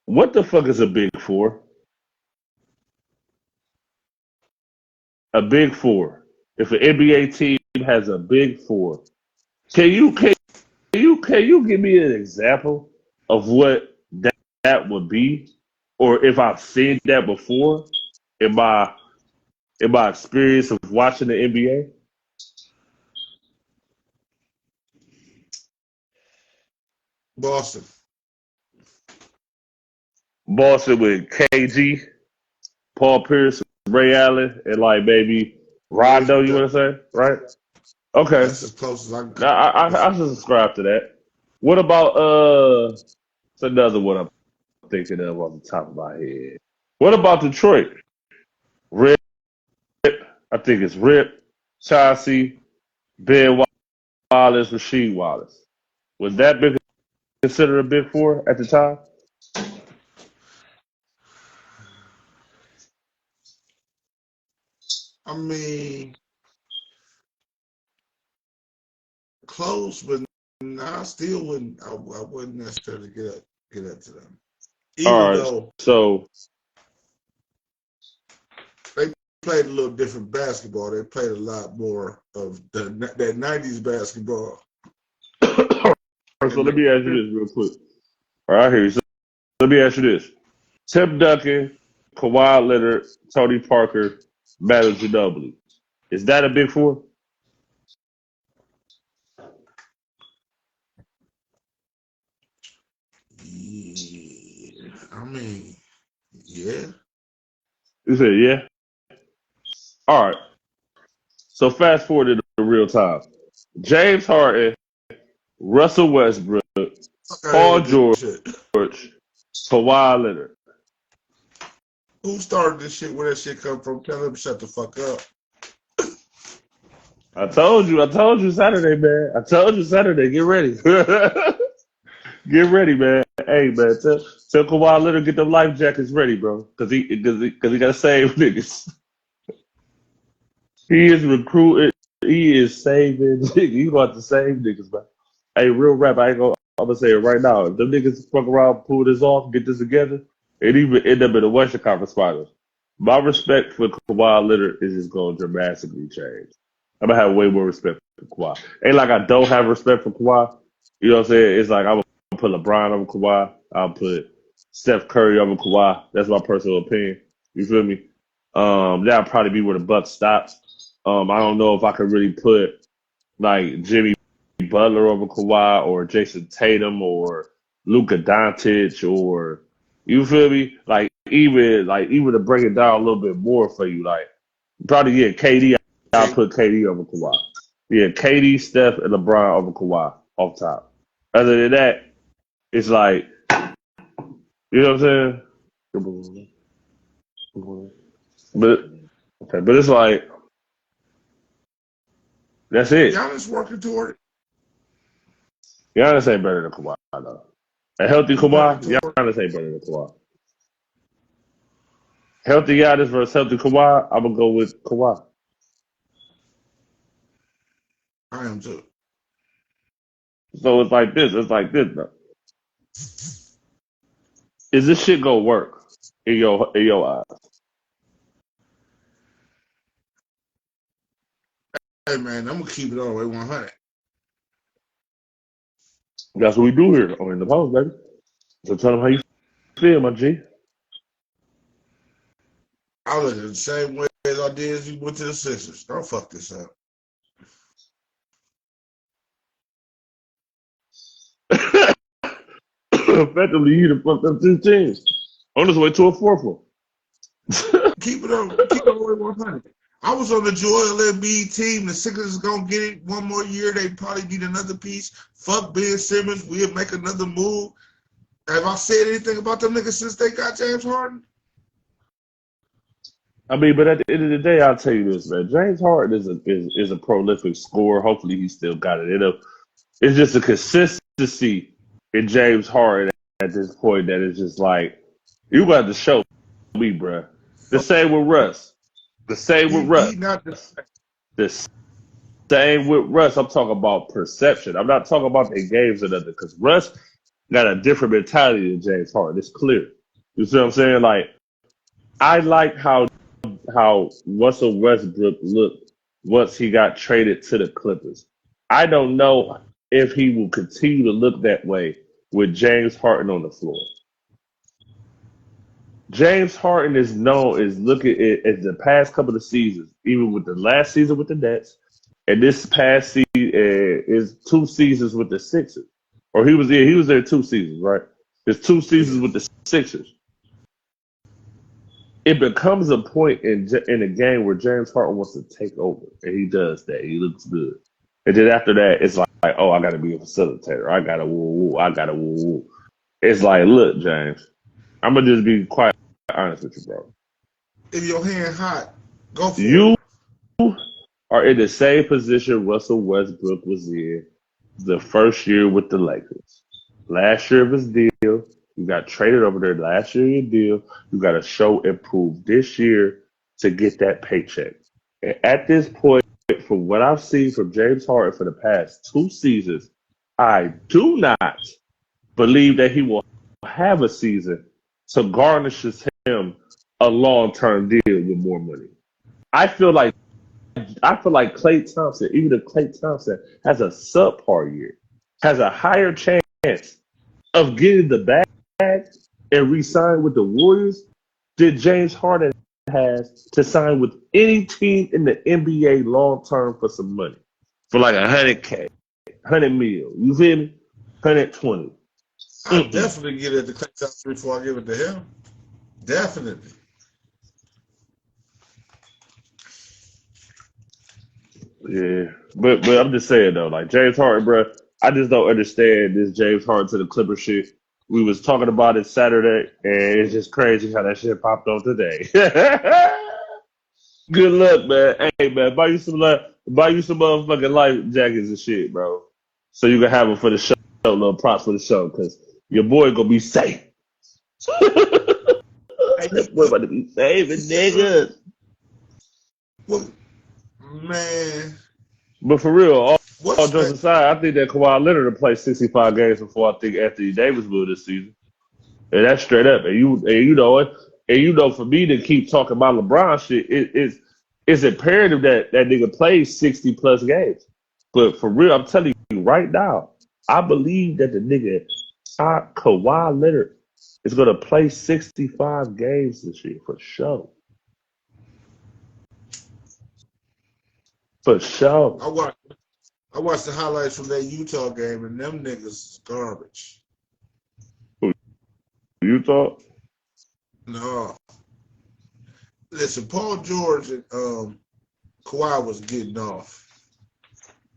What the fuck is a Big Four? A Big Four. If an NBA team has a Big Four, can you give me an example of what that would be, or if I've seen that before in my experience of watching the NBA? Boston with KG, Paul Pierce, Ray Allen, and like maybe Rondo. You want to say, right? Okay. That's as close as I can. I should subscribe to that. What about it's another one I'm thinking of on the top of my head. What about Detroit? Rip, I think it's Rip, Chauncey, Ben Wallace, Rasheed Wallace. Was that big considered a Big Four at the time? I mean, close, but I still wouldn't. I wouldn't necessarily get up to them. Even though so they played a little different basketball. They played a lot more of that '90s basketball. So let me ask you this real quick. All right, here. So let me ask you this: Tim Duncan, Kawhi Leonard, Tony Parker, Manu Ginobili. Is that a Big Four? Yeah, I mean, yeah. You said yeah. All right. So fast forward to the real time. James Harden, Russell Westbrook, Paul George, Kawhi Leonard. Who started this shit? Where that shit come from? Tell him shut the fuck up. I told you Saturday, man. I told you Saturday. Get ready. Get ready, man. Hey, man, tell Kawhi Leonard get them life jackets ready, bro. Cause he gotta save niggas. He is recruiting. He is saving niggas. He about to save niggas, man. Hey, real rap. I'm gonna say it right now. If them niggas fuck around, pull this off, get this together, it even end up in the Western Conference Finals. My respect for Kawhi Leonard is just going to dramatically change. I'm gonna have way more respect for Kawhi. Ain't like I don't have respect for Kawhi. You know what I'm saying? It's like I'm gonna put LeBron over Kawhi. I'll put Steph Curry over Kawhi. That's my personal opinion. You feel me? That'll probably be where the buck stops. I don't know if I could really put like Jimmy Butler over Kawhi or Jason Tatum or Luka Doncic or you feel me? Even to break it down a little bit more for you, like probably KD. I'll put KD over Kawhi. Yeah, KD, Steph, and LeBron over Kawhi off top. Other than that, it's like you know what I'm saying? But it's like that's it. Giannis working toward it. Giannis ain't better than Kawhi though. A healthy Kawhi, Giannis ain't better than Kawhi. Healthy Giannis versus healthy Kawhi, I'm gonna go with Kawhi. I am too. So it's like this. It's like this though. Is this shit gonna work in your eyes? Hey man, I'm gonna keep it all the way 100. That's what we do here on the post, baby. So tell them how you feel, my G. I look at it the same way as I did as you went to the Sixers. Don't fuck this up. Effectively, you done fucked up 2 teams. On his way to a 4th one. Keep it all the way 100. I was on the Joel Embiid team. The Sixers is gonna get it one more year. They probably need another piece. Fuck Ben Simmons. We'll make another move. Have I said anything about them niggas since they got James Harden? I mean, but at the end of the day, I'll tell you this, man. James Harden is a prolific scorer. Hopefully, he still got it in him. It's just a consistency in James Harden at this point that it's just like you got to show me, bruh. The same with Russ. The same with Russ. The same with Russ. I'm talking about perception. I'm not talking about the games or nothing because Russ got a different mentality than James Harden. It's clear. You see what I'm saying? Like, I like how Russell Westbrook looked once he got traded to the Clippers. I don't know if he will continue to look that way with James Harden on the floor. James Harden is known as looking at the past couple of seasons, even with the last season with the Nets, and this past season is 2 seasons with the Sixers. Or he was there 2 seasons, right? It's 2 seasons with the Sixers. It becomes a point in a game where James Harden wants to take over, and he does that. He looks good, and then after that, it's like oh, I got to be a facilitator. I got to woo. I got to woo. It's like, look, James, I'm gonna just be quite honest with you, bro. If your hand hot, go for you it. are in the same position Russell Westbrook was in the first year with the Lakers. Last year of his deal, you got traded over there last year of your deal. You got to show and prove this year to get that paycheck. And at this point, from what I've seen from James Harden for the past 2 seasons, I do not believe that he will have a season to garnishes him a long-term deal with more money. I feel like Klay Thompson, even if Klay Thompson has a subpar year, has a higher chance of getting the bag and re-sign with the Warriors than James Harden has to sign with any team in the NBA long-term for some money. For like $100K, $100 million. You feel me? 120. I definitely get it to Klay Thompson before I give it to him. Definitely. Yeah, but I'm just saying though, like James Harden, bro, I just don't understand this James Harden to the Clippers shit. We was talking about it Saturday, and it's just crazy how that shit popped on today. Good luck, man. Hey, man, buy you some motherfucking life jackets and shit, bro. So you can have them for the show, little props for the show, because your boy gonna be safe. Hey, That boy about to be saving niggas. well, man, But for real, all what's jokes that? aside, I think that Kawhi Leonard will play 65 games before I think Anthony Davis will this season. And that's straight up. And you know it. And you know, for me to keep talking about LeBron shit, it's imperative that that nigga plays 60 plus games. But for real, I'm telling you right now, I believe that the nigga Kawhi Leonard is gonna play 65 games this year for sure. For sure. I watched the highlights from that Utah game, and them niggas is garbage. Utah? No, listen, Paul George and Kawhi was getting off,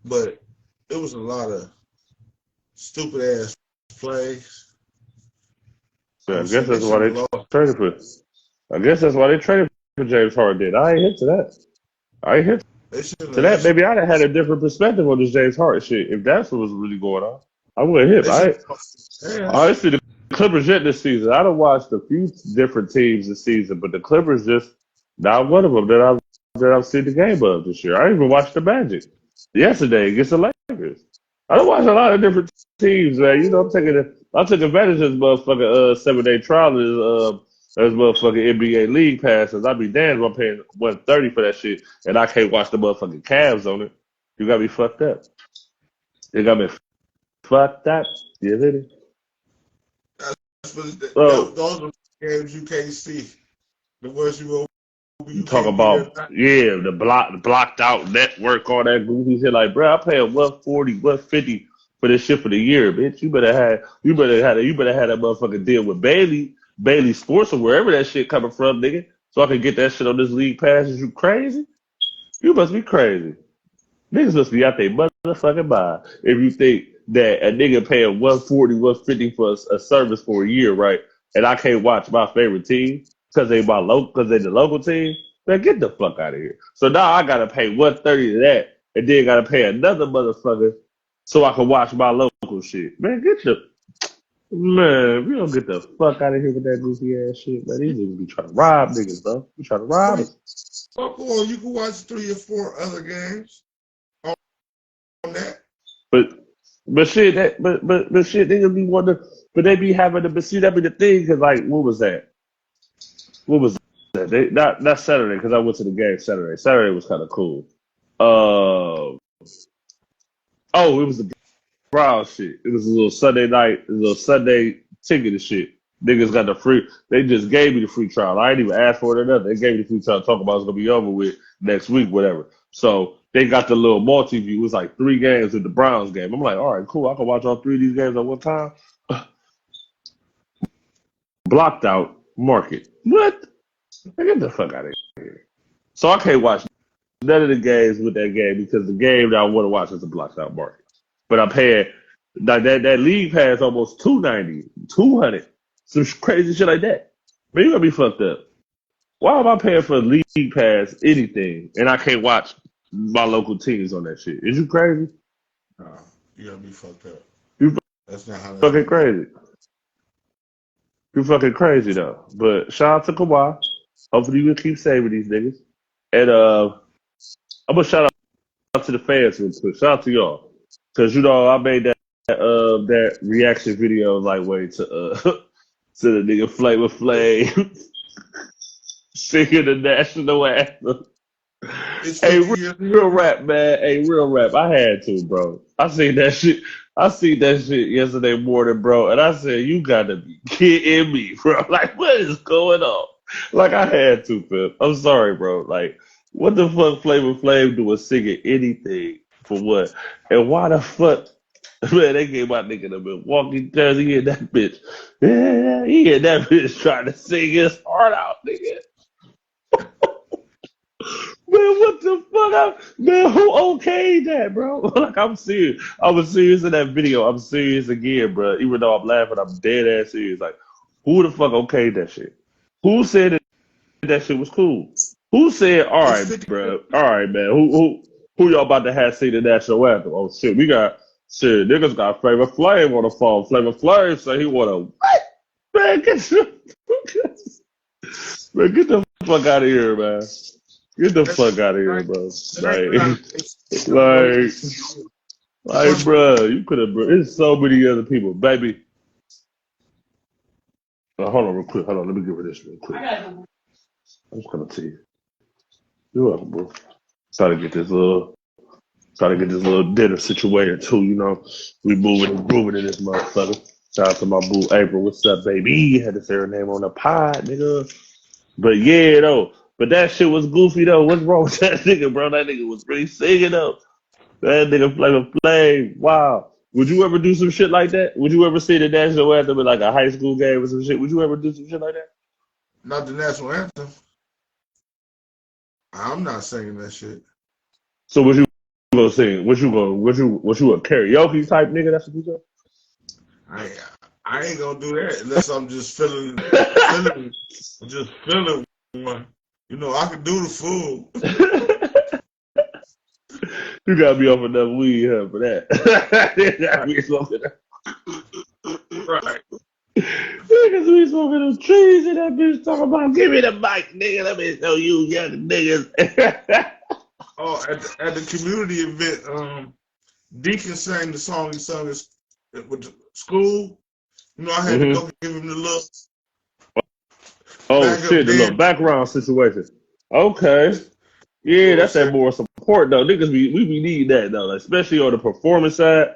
but it was a lot of stupid ass plays. Yeah, I I'm guess saying they that's why should have they lost. traded for. I guess that's why they traded for James Harden. I ain't hit to that. I ain't hit They should to have. that. Maybe I'd have had a different perspective on this James Harden shit if that's what was really going on. I would have hit. They should have. I see the Clippers yet this season. I done watched a few different teams this season, but the Clippers just not one of them that I've seen the game of this year. I even watched the Magic yesterday against the Lakers. I done watched a lot of different teams, man. You know, I took advantage of this motherfucking 7-day trial as motherfucking NBA League passes. I'd be damned if I'm paying $130 for that shit and I can't watch the motherfucking Cavs on it. You got me fucked up. You got me fucked up. You hear me? So Those are games you can't see. The ones you you talk can't be there. about the blocked out network, all that goofy shit. Like, bro, I paying 140, 150 for this shit for the year, bitch. You better have that motherfucking deal with Bailey Sports or wherever that shit coming from, nigga. So I can get that shit on this league pass. Is you crazy? You must be crazy. Niggas must be out there motherfucking mind. If you think that a nigga paying 140, 150 for a service for a year, right? And I can't watch my favorite team because they the local team, man, get the fuck out of here. So now I gotta pay 130 to that, and then gotta pay another motherfucker so I can watch my local shit. Man, we don't get the fuck out of here with that goofy ass shit, man. These niggas be trying to rob niggas, bro. We trying to rob us. Well, you can watch 3 or 4 other games on that. But shit, niggas be wondering, but they be having to, but see, that be the thing, cause like, what was that? What was that? Not Saturday, cause I went to the game Saturday. Saturday was kind of cool. It was the Brown shit. It was a little Sunday night, a little Sunday ticket and shit. Niggas got the free. They just gave me the free trial. I didn't even ask for it or nothing. They gave me the free trial. Talking about it's gonna be over with next week, whatever. So they got the little multi-view. It was like 3 games with the Browns game. I'm like, all right, cool. I can watch all 3 of these games at one time. Blocked out market. What? Get the fuck out of here. So I can't watch none of the games with that game because the game that I want to watch is a blocked out market. But I'm paying that league pass almost $290, $200, some crazy shit like that. Man, you gonna be fucked up. Why am I paying for a league pass anything and I can't watch my local teams on that shit? Is you crazy? No, you gotta be fucked up. You That's not how. fucking crazy. You fucking crazy though. But shout out to Kawhi. Hopefully you can keep saving these niggas. And I'm gonna shout out to the fans real quick. Shout out to y'all. Cause you know I made that reaction video lightweight to to the nigga Flavor Flav singing the national anthem. It's Hey, 50 years. real rap, man. Hey, real rap. I had to, bro. I seen that shit. Yesterday morning, bro. And I said, you gotta be kidding me, bro. Like, what is going on? Like, I had to, Phil. I'm sorry, bro. Like, what the fuck Flavor Flav doing singing anything for what? And why the fuck, man, they gave my nigga the Milwaukee jersey. He had that bitch. Yeah, he had that bitch trying to sing his heart out, nigga. Man, what the fuck? Man, who okayed that, bro? Like, I'm serious. I was serious in that video. I'm serious again, bro. Even though I'm laughing, I'm dead ass serious. Like, who the fuck okayed that shit? Who said that shit was cool? Who said, all It's right, 50. bro? All right, man. Who y'all about to have sing the national anthem? Oh shit, we got shit. Niggas got Flavor Flav on the phone. Flavor Flav say he want to what? Man, man, get the fuck out of here, man. Get the fuck out of here, bro. Like, like, bro, you could have, bro. There's so many other people, baby. Hold on, real quick. Hold on, let me give her this real quick. I'm just gonna tell you. You're welcome, bro. Try to get this little dinner situated too. You know, we moving and grooving in this motherfucker. Shout out to my boo April. What's up, baby? Had to say her name on the pod, nigga. But yeah, though. But that shit was goofy though. What's wrong with that nigga, bro? That nigga was really singing though. That nigga Flavor Flav. Wow. Would you ever do some shit like that? Would you ever see the national anthem in like a high school game or some shit? Would you ever do some shit like that? Not the national anthem. I'm not singing that shit. So what you gonna sing? What you a karaoke type nigga? That's what you said? I ain't gonna do that unless I'm just feeling one. You know, I can do the fool. You gotta be off enough weed, huh, for that. You gotta be smoking. Right. Niggas be smoking them trees and that bitch talking about, give me the mic, nigga. Let me show you young niggas. Oh, at the community event, Deacon sang the song he sung with the school. You know, I had to go give him the look. Oh shit, the little background situation. Okay. Yeah, that's that more support though. Niggas we be needing that though, especially on the performance side.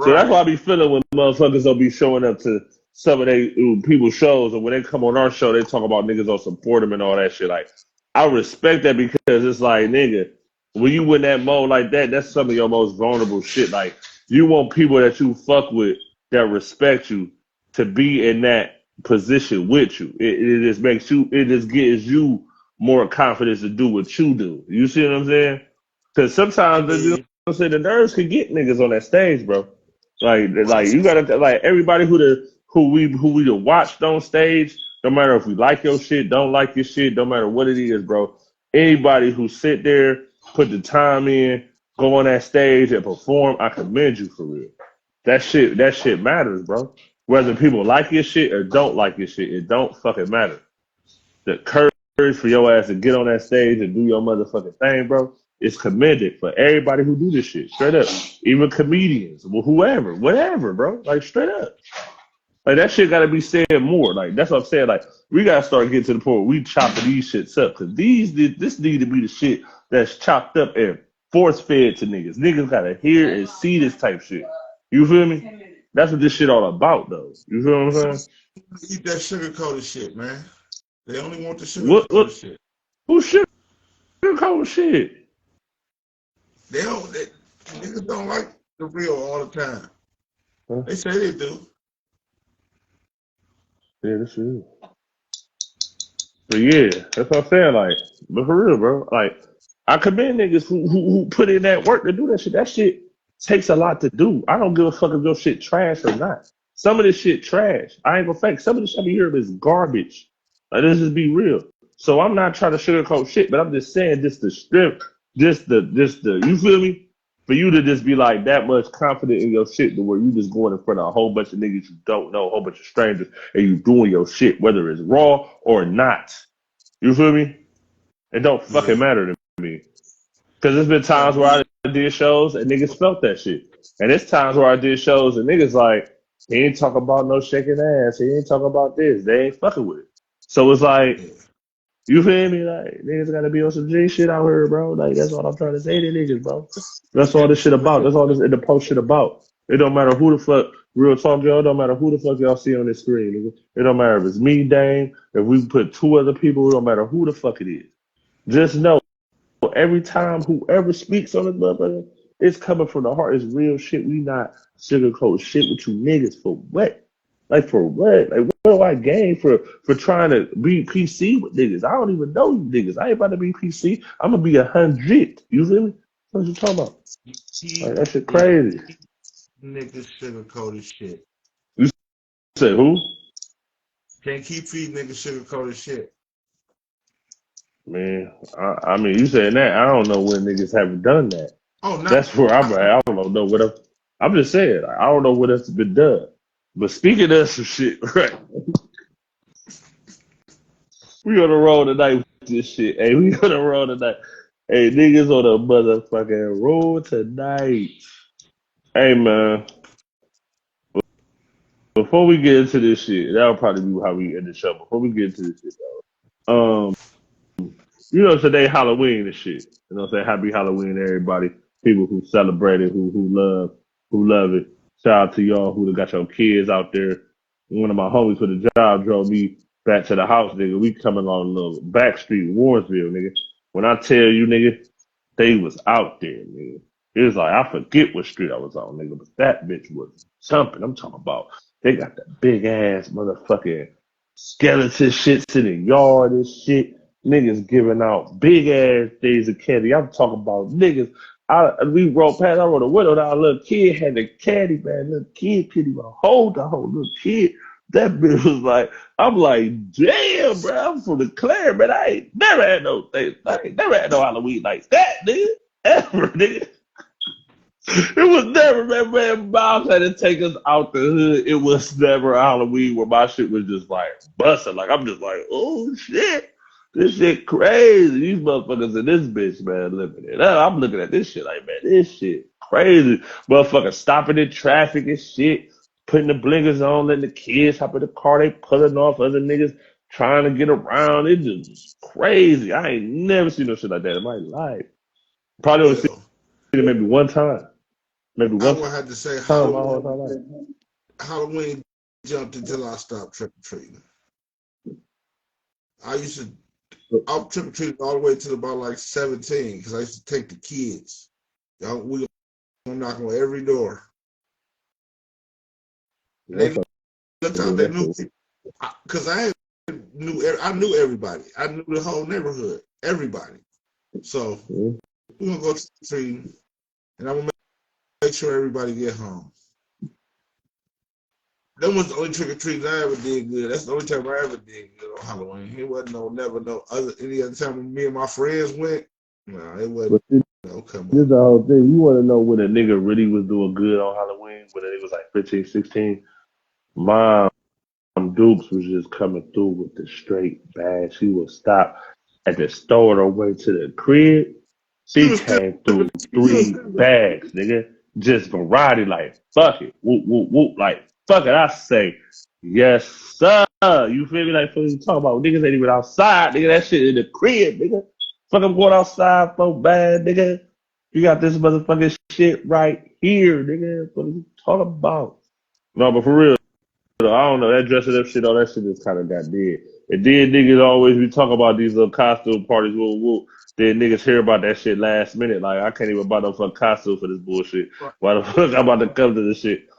So that's why I be feeling when motherfuckers don't be showing up to some of they people's shows, and when they come on our show, they talk about niggas don't support them and all that shit. Like, I respect that because it's like, nigga, when you in that mode like that, that's some of your most vulnerable shit. Like, you want people that you fuck with that respect you to be in that position with you. It just makes you, it just gives you more confidence to do what you do. You see what I'm saying? Because sometimes, you know what I'm saying, the nerves can get niggas on that stage, bro. Like you gotta like everybody who we watched on stage. No matter if we like your shit, don't like your shit, no matter what it is, bro. Anybody who sit there, put the time in, go on that stage and perform, I commend you for real. That shit matters, bro. Whether people like your shit or don't like your shit, it don't fucking matter. The courage for your ass to get on that stage and do your motherfucking thing, bro, it's commended for everybody who do this shit. Straight up. Even comedians, whoever, whatever, bro. Like, straight up. Like, that shit gotta be said more. Like, that's what I'm saying. Like, we gotta start getting to the point where we chopping these shits up. Cause this need to be the shit that's chopped up and force fed to niggas. Niggas gotta hear and see this type shit. You feel me? That's what this shit all about, though. You feel what I'm saying? Eat that sugar-coated shit, man. They only want the sugar-coated shit. Who sugar-coated shit? Niggas don't like the real all the time. Huh? They say they do. Yeah, that's real. But yeah, that's what I'm saying. Like, but for real, bro. Like, I commend niggas who put in that work to do that shit. That shit takes a lot to do. I don't give a fuck if your shit trash or not. Some of this shit trash. I ain't gonna fake. Some of this shit I be hearing is garbage. Like, let's just be real. So I'm not trying to sugarcoat shit, but I'm just saying just the strip, just the you feel me? For you to just be like that much confident in your shit to where you just going in front of a whole bunch of niggas you don't know, a whole bunch of strangers, and you doing your shit, whether it's raw or not. You feel me? It don't fucking matter to me. Because there's been times where I did shows and niggas felt that shit. And there's times where I did shows and niggas like, he ain't talking about no shaking ass. He ain't talking about this. They ain't fucking with it. So it's like, you feel me? Like, niggas gotta be on some G shit out here, bro. Like, that's all I'm trying to say to niggas, bro. That's all this shit about. That's all this in the post shit about. It don't matter who the fuck, real talk, y'all, it don't matter who the fuck y'all see on this screen, nigga. It don't matter if it's me, Dame, if we put two other people, it don't matter who the fuck it is. Just know, every time whoever speaks on this motherfucker, it's coming from the heart. It's real shit. We not sugarcoat shit with you niggas for what? Like for what? Like what do I gain for trying to be PC with niggas? I don't even know you niggas. I ain't about to be PC. I'm gonna be 100. You feel me? What you talking about? Like that shit crazy. Niggas sugarcoated shit. You said who? Can't keep feeding niggas sugarcoated shit. Man, I mean, you saying that? I don't know when niggas haven't done that. Oh, no. That's where I'm at. I don't know what I'm just saying. Like, I don't know what else has been done. But speaking of some shit, right? We on the road tonight with this shit. Hey, we on the road tonight. Hey, niggas on the motherfucking road tonight. Hey, man. Before we get into this shit, that'll probably be how we end the show. Before we get into this shit, though. You know, today Halloween and shit. You know what I'm saying? Happy Halloween, everybody. People who celebrate it, who love it. Shout out to y'all who got your kids out there. One of my homies for the job drove me back to the house, nigga. We coming on a little back street, Warrensville, nigga. When I tell you, nigga, they was out there, nigga. It was like, I forget what street I was on, nigga, but that bitch was jumping. I'm talking about, they got the big ass motherfucking skeleton shits in the yard and shit. Niggas giving out big ass days of candy. I'm talking about niggas. We rolled past, I rolled a window down, a little kid had the candy, man. Little kid couldn't even hold the whole little kid. That bitch was like, I'm like, damn, bro, I'm from the Clare, man. I ain't never had no thing. I ain't never had no Halloween like that, nigga. Ever, nigga. It was never, man. Miles had to take us out the hood. It was never Halloween where my shit was just like busting. Like, I'm just like, oh, shit. This shit crazy. These motherfuckers in this bitch, man, living it up. I'm looking at this shit like, man, this shit crazy. Motherfuckers stopping in traffic and shit, putting the blinkers on, letting the kids hop in the car, they pulling off other niggas trying to get around. It just crazy. I ain't never seen no shit like that in my life. Probably only seen Well, it maybe one time. Maybe I one would have to say time my whole entire life. Halloween jumped until I stopped trick-or-treating. I was trick-or-treating all the way to about like 17 because I used to take the kids. Y'all, we gonna knock on every door. And they looked out, they knew, because I knew everybody. I knew the whole neighborhood, everybody. So we're gonna go trick-or-treating, and I'm gonna make sure everybody get home. That was the only trick or treat I ever did good. That's the only time I ever did good on Halloween. It wasn't any other time when me and my friends went. No, it wasn't. No, come This on. is the whole thing. You want to know when a nigga really was doing good on Halloween? When a nigga was like 15, 16? Mom Dukes was just coming through with the straight bag. She would stop at the store on her way to the crib. She She was still, came through 3 bags, nigga. Just variety, like, fuck it. Whoop, whoop, whoop. Like, fuck it. I say, yes, sir. You feel me? Like, what you talking about? Niggas ain't even outside, nigga. That shit in the crib, nigga. Fuck, I'm going outside so bad, nigga. You got this motherfucking shit right here, nigga. What are you talking about? No, but for real, I don't know. That dressing up shit, all that shit just kind of got dead. And then niggas always be talking about these little costume parties. Woo, woo. Then niggas hear about that shit last minute. Like, I can't even buy no fucking costume for this bullshit. Why the fuck I'm about to come to this shit?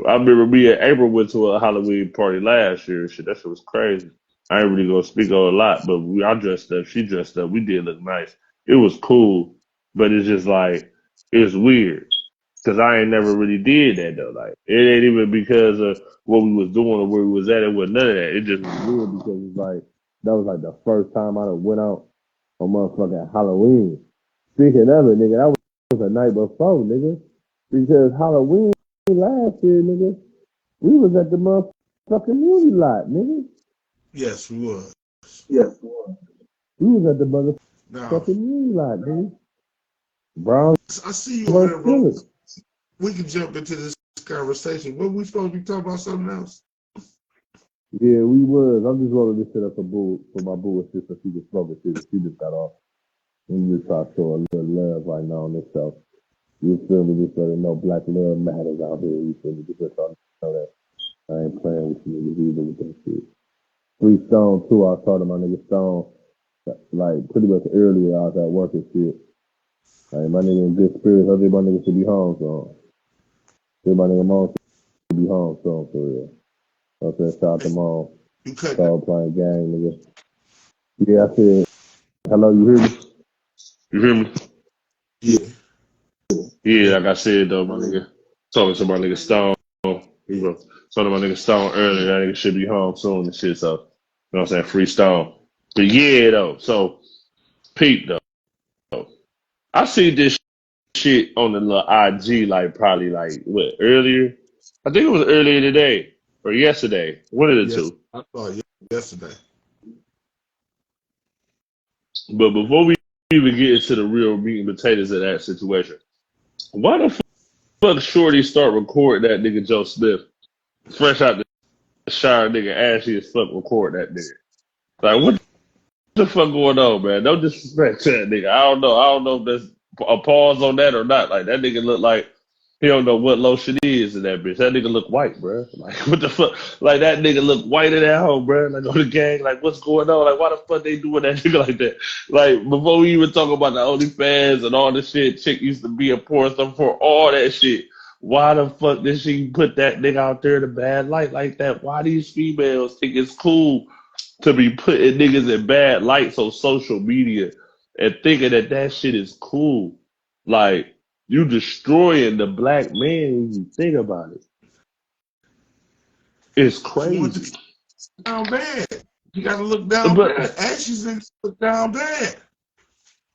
I remember me and April went to a Halloween party last year. Shit, that shit was crazy. I ain't really gonna speak on a lot, but I dressed up. She dressed up. We did look nice. It was cool, but it's just like, it's weird. Cause I ain't never really did that though. Like, it ain't even because of what we was doing or where we was at. It was none of that. It just was weird because it's like, that was like the first time I done went out on motherfucking Halloween. Speaking of it, nigga, that was the night before, nigga. Because Halloween last year, nigga, we was at the motherfucking movie lot, nigga. yes, we was. Yes, we was at the Now, motherfucking movie lot, nigga. Brown I see you over there, versus bro. Steelers. We can jump into this conversation. What we supposed to be talking about? Something else? Yeah, we was. I'm just rolling this shit up for my boo and sister. She just smoking shit. She just got off. And we just try to show a little love right now on this show. You feel me? Just let her know black love matters out here. You feel me? Just let y'all know that I ain't playing with you niggas either with that shit. 3 Stone too. I talked to my nigga Stone like pretty much earlier. I was at work and shit. Like my nigga in good spirits. I think my nigga should be home, so. I think my nigga mom should be home, so for real. Okay, shout out to mom. You cut Started playing game, nigga. Yeah, I said, hello, you hear me? You hear me? yeah. Yeah, like I said though, my nigga. Talking to my nigga Stone. You know, talking to my nigga Stone earlier. That nigga should be home soon and shit. So, you know what I'm saying? Free Stone. But yeah, though. So, Pete, though. I see this shit on the little IG, like, probably, like, what, earlier? I think it was earlier today or yesterday. One of the Yes, two. I saw it yesterday. But before we even get into the real meat and potatoes of that situation, why the fuck Shorty start recording that nigga Joe Smith fresh out the shower, nigga, ashy as fuck record that nigga? Like, what the fuck going on, man? No disrespect to that nigga. I don't know. I don't know if there's a pause on that or not. Like, that nigga look like he don't know what lotion is in that bitch. That nigga look white, bro. Like, what the fuck? Like, that nigga look white in that home, bro. Like, on the gang, like, what's going on? Like, why the fuck they doing that nigga like that? Like, before we even talk about the OnlyFans and all the shit, chick used to be a porn star for all that shit. Why the fuck did she put that nigga out there in a bad light like that? Why these females think it's cool to be putting niggas in bad lights on social media and thinking that that shit is cool? Like, you destroying the black man when you think about it. It's She went to crazy. down bad. You gotta look down But bad. Ashley's niggas look down bad.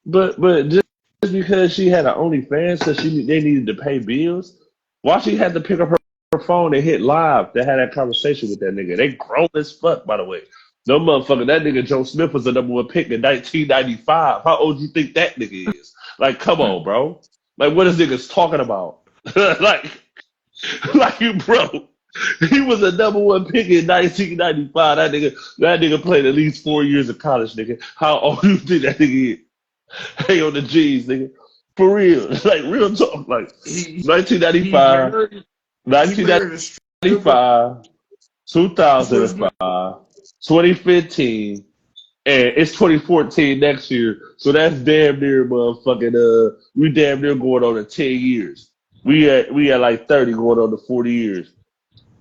but just because she had an OnlyFans because they needed to pay bills, why she had to pick up her phone and hit live to have that conversation with that nigga? They grown as fuck, by the way. No motherfucker, that nigga Joe Smith was the number one pick in 1995. How old you think that nigga is? Like, come on, bro. Like, what is niggas talking about? like, like you, bro. He was a number one pick in 1995. That nigga played at least 4 years of college, nigga. How old you think that nigga is? Hey, on the G's, nigga. For real. Like, real talk. Like, He 1995, married he married a 1995, stripper. 2005, 2015, and it's 2014 next year. So that's damn near motherfucking, we damn near going on to 10 years. We at like 30 going on to 40 years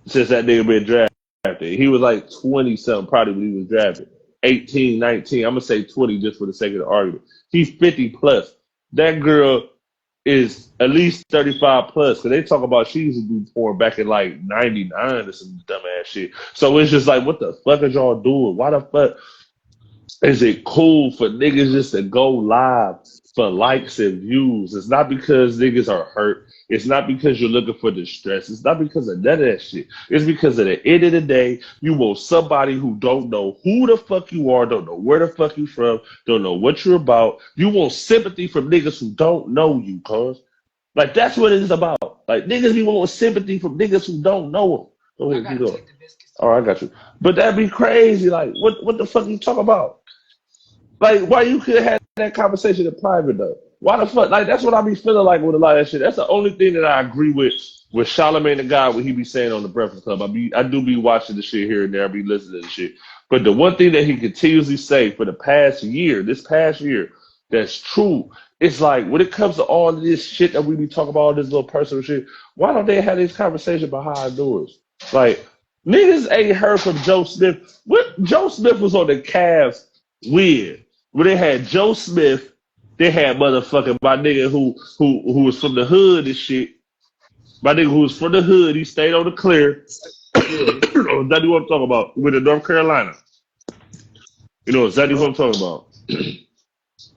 since that nigga been drafted. He was like 20 something probably when he was drafted. 18, 19. I'm gonna say 20 just for the sake of the argument. He's 50 plus. That girl is at least 35 plus because they talk about she used to do porn back in like 99 or some dumbass shit. So it's just like, what the fuck are y'all doing? Why the fuck is it cool for niggas just to go live for likes and views? It's not because niggas are hurt. It's not because you're looking for distress. It's not because of none of that shit. It's because at the end of the day, you want somebody who don't know who the fuck you are, don't know where the fuck you from, don't know what you're about. You want sympathy from niggas who don't know you, cuz. Like, that's what it is about. Like, niggas be wanting sympathy from niggas who don't know them. Go ahead, keep going. All right, I got you. But that'd be crazy. Like, what the fuck you talking about? Like, why you could have had that conversation in private though? Why the fuck? Like, that's what I be feeling like with a lot of that shit. That's the only thing that I agree with Charlamagne the God, what he be saying on the Breakfast Club. I do be watching the shit here and there. I be listening to the shit. But the one thing that he continuously say for the past year, this past year, that's true. It's like when it comes to all of this shit that we be talking about, all this little personal shit. Why don't they have this conversation behind doors? Like, niggas ain't heard from Joe Smith. What Joe Smith was on the Cavs with? When they had Joe Smith, they had motherfucking my nigga who was from the hood and shit. My nigga who was from the hood, he stayed on the clear. You know exactly what I'm talking about. With the North Carolina. You know exactly what I'm talking about.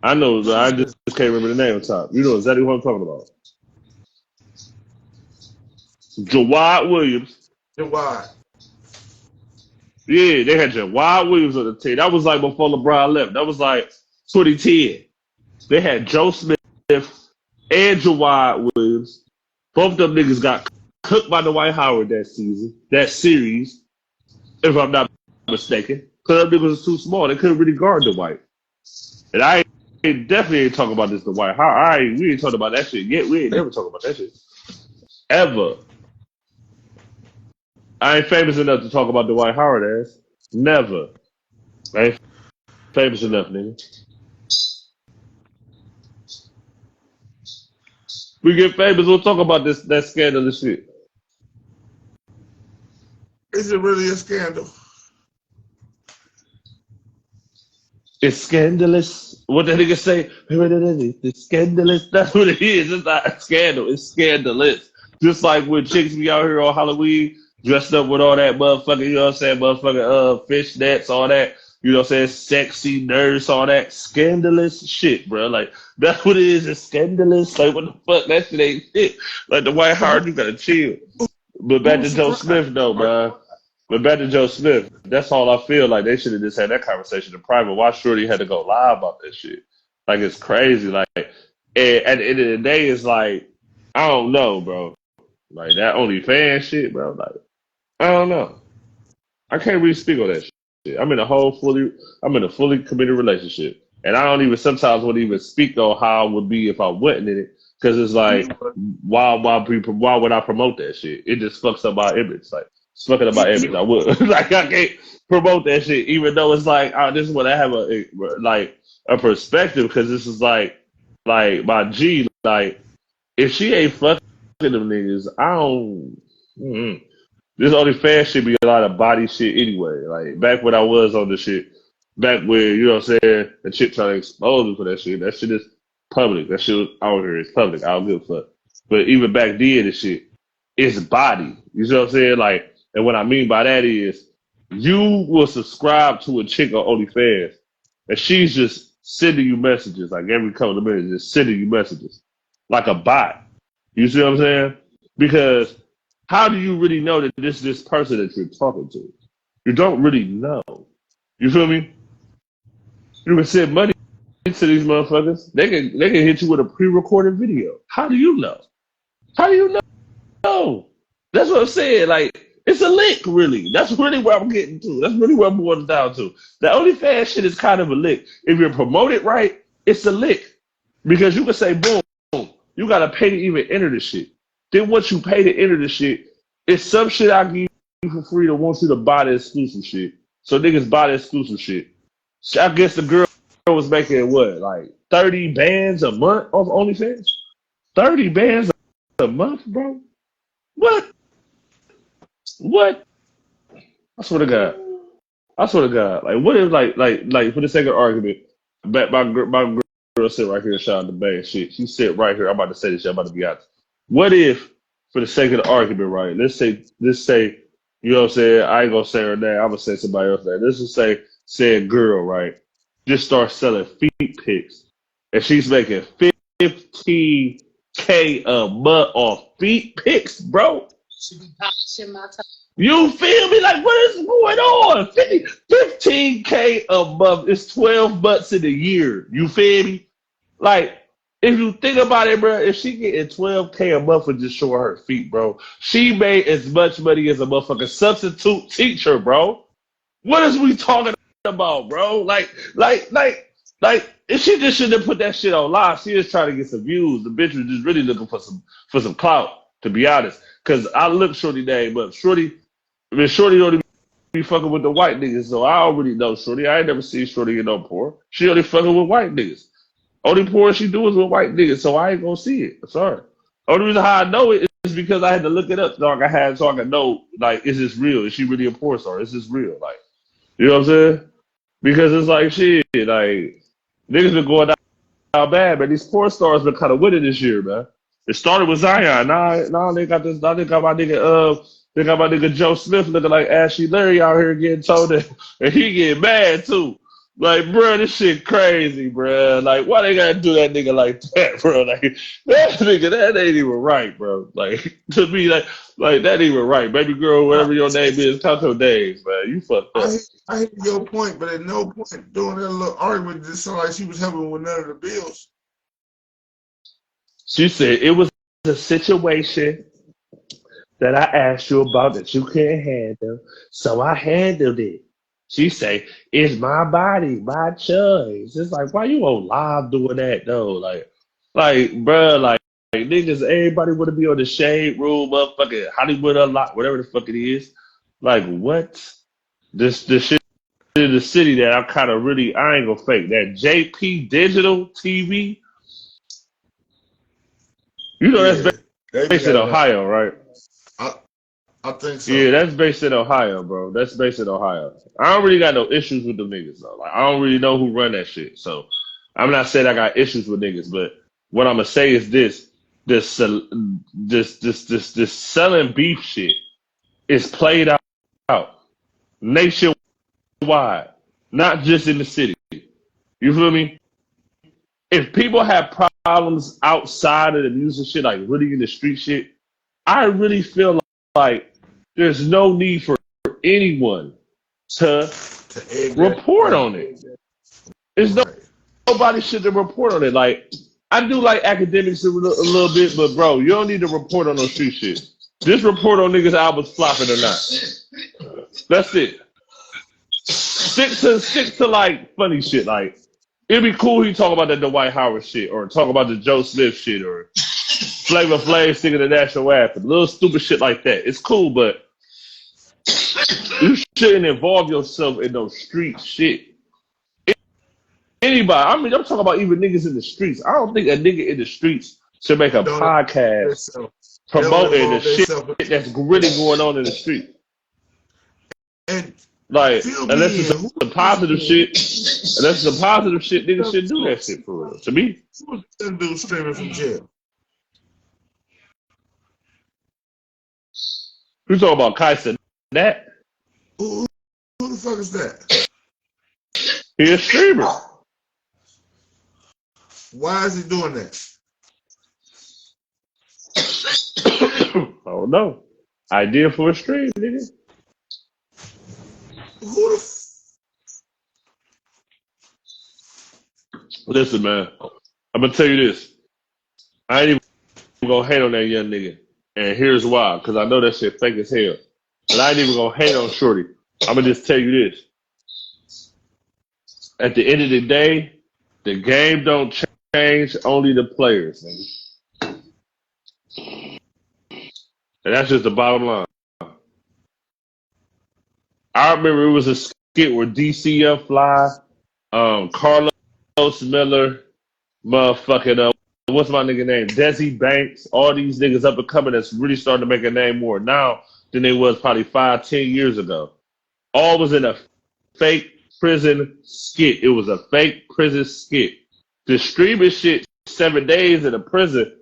I know, I just can't remember the name on top. You know exactly what I'm talking about. Jawad Williams. Why? Yeah, they had Jawad Williams on the team. That was like before LeBron left. That was like 2010. They had Joe Smith and Jawad Williams. Both of them niggas got cooked by Dwight Howard that series, if I'm not mistaken. Because them niggas was too small. They couldn't really guard Dwight. And I definitely ain't talking about this Dwight Howard. We ain't talking about that shit yet. We ain't never talking about that shit. Ever. I ain't famous enough to talk about Dwight Howard ass. Never. I ain't famous enough, nigga. We get famous, we'll talk about that scandalous shit. Is it really a scandal? It's scandalous. What the nigga say? It's scandalous. That's what it is. It's not a scandal. It's scandalous. Just like when chicks be out here on Halloween dressed up with all that motherfucking, you know what I'm saying, motherfucking fishnets, all that, you know what I'm saying, sexy nurse, all that scandalous shit, bro. Like, that's what it is. It's scandalous. Like, what the fuck? That shit ain't shit. Like, the White Hard, you gotta chill. But back to Joe Smith, though, bro. But back to Joe Smith, that's all I feel like they should have just had that conversation in private. Why Shorty had to go live about that shit? Like, it's crazy. Like, and at the end of the day, it's like, I don't know, bro. Like, that OnlyFans shit, bro. Like, I don't know. I can't really speak on that shit. I'm in a fully committed relationship. And I don't even sometimes want to even speak on how I would be if I wasn't in it. Because it's like, why would I promote that shit? It just fucks up my image. Like, it's fucking up my image. I would. Like, I can't promote that shit, even though it's like, this is what I have a perspective, because this is like my G, like, if she ain't fucking them niggas, I don't. This OnlyFans should be a lot of body shit anyway. Like, back when I was on the shit, back when, you know what I'm saying, the chick trying to expose me for that shit is public. That shit out here is public. I don't give a fuck. But even back then, the shit, it's body. You know what I'm saying? Like, and what I mean by that is, you will subscribe to a chick on OnlyFans, and she's just sending you messages, like every couple of minutes, just sending you messages, like a bot. You see what I'm saying? Because how do you really know that this person that you're talking to? You don't really know. You feel me? You can send money to these motherfuckers. They can hit you with a pre-recorded video. How do you know? How do you know? That's what I'm saying. Like, it's a lick, really. That's really where I'm getting to. That's really where I'm going down to. The OnlyFans shit is kind of a lick. If you promote it right, it's a lick. Because you can say, boom, you got to pay to even enter the shit. Then once you pay to enter the shit, it's some shit I give you for free that wants you to buy the exclusive shit. So niggas buy the exclusive shit. So I guess the girl was making what, like 30 bands a month off OnlyFans? 30 bands a month, bro? What? I swear to God. Like, what if, like for the sake of argument, my girl sit right here and shout out the band shit. She sit right here. I'm about to say this shit. I'm about to be honest. What if, for the sake of the argument, right? Let's say, you know what I'm saying? I ain't gonna say her name. I'm gonna say somebody else's name. Let's just say a girl, right? Just start selling feet pics, and she's making $15K a month off feet pics, bro. Should be polishing my time. You feel me? Like, what is going on? 15K a month is 12 months in a year. You feel me? Like, if you think about it, bro, if she getting 12K a month for just showing her feet, bro, she made as much money as a motherfucking substitute teacher, bro. What is we talking about, bro? Like, if she just shouldn't have put that shit on live. She was trying to get some views. The bitch was just really looking for some clout, to be honest. Cause I look Shorty name up. Shorty only be fucking with the white niggas, so I already know Shorty. I ain't never seen Shorty get no porn. She only fucking with white niggas. Only porn she do is with white niggas, so I ain't gonna see it. Sorry. Only reason how I know it is because I had to look it up so I can know, like, is this real? Is she really a porn star? Is this real? Like, you know what I'm saying? Because it's like, shit, like, niggas been going down bad, man. These porn stars been kind of winning this year, man. It started with Zion. Now they got this. Now they got my nigga Joe Smith looking like Ashley Larry out here getting told that, and he getting mad too. Like, bro, this shit crazy, bro. Like, why they gotta do that nigga like that, bro? Like, that nigga, that ain't even right, bro. Like, to me, like that ain't even right. Baby girl, whatever your name is, count your days, man. You fucked up. I hear your point, but at no point during that little argument did it sound like she was helping with none of the bills. She said it was a situation that I asked you about that you couldn't handle, so I handled it. She say, it's my body, my choice. It's like, why you on live doing that, though? Like, bruh, like niggas, everybody want to be on the Shade Room, motherfucking Hollywood Unlocked, whatever the fuck it is. Like, what? This shit in the city that I'm kind of really, I ain't gonna fake. That JP Digital TV, you know, that's based in Ohio, right? I think so. Yeah, that's based in Ohio, bro. That's based in Ohio. I don't really got no issues with them niggas though. Like I don't really know who run that shit. So I'm not saying I got issues with niggas, but what I'm gonna say is this selling beef shit is played out nationwide, not just in the city. You feel me? If people have problems outside of the music shit, like really in the street shit, I really feel like there's no need for anyone to report on it. There's nobody should report on it. Like I do like academics a little bit, but bro, you don't need to report on no street shit. Just report on niggas' albums flopping or not. That's it. Stick to like funny shit. Like it'd be cool he talk about that Dwight Howard shit or talk about the Joe Smith shit or Flavor Flav singing the national anthem. Little stupid shit like that. It's cool, but you shouldn't involve yourself in no street shit. Anybody, I mean, I'm talking about even niggas in the streets. I don't think a nigga in the streets should make a podcast promoting the shit that's really going on in the street. And like, unless it's some positive shit, niggas should do that shit for real. To me, who's that dude streaming from jail? You talking about Kaisa that? Who the fuck is that? He a streamer. Why is he doing that? I don't know. Idea for a stream, nigga. Who the Listen, man. I'm gonna tell you this. I ain't even gonna hate on that young nigga. And here's why. Because I know that shit fake as hell. But I ain't even gonna hate on Shorty. I'm gonna just tell you this. At the end of the day, the game don't change, only the players, nigga. And that's just the bottom line. I remember it was a skit where DCF Fly, Carlos Miller, motherfucking what's my nigga name? Desi Banks, all these niggas up and coming that's really starting to make a name more now than they was probably 5-10 years ago. All was in a fake prison skit. It was a fake prison skit. The streaming shit 7 days in a prison.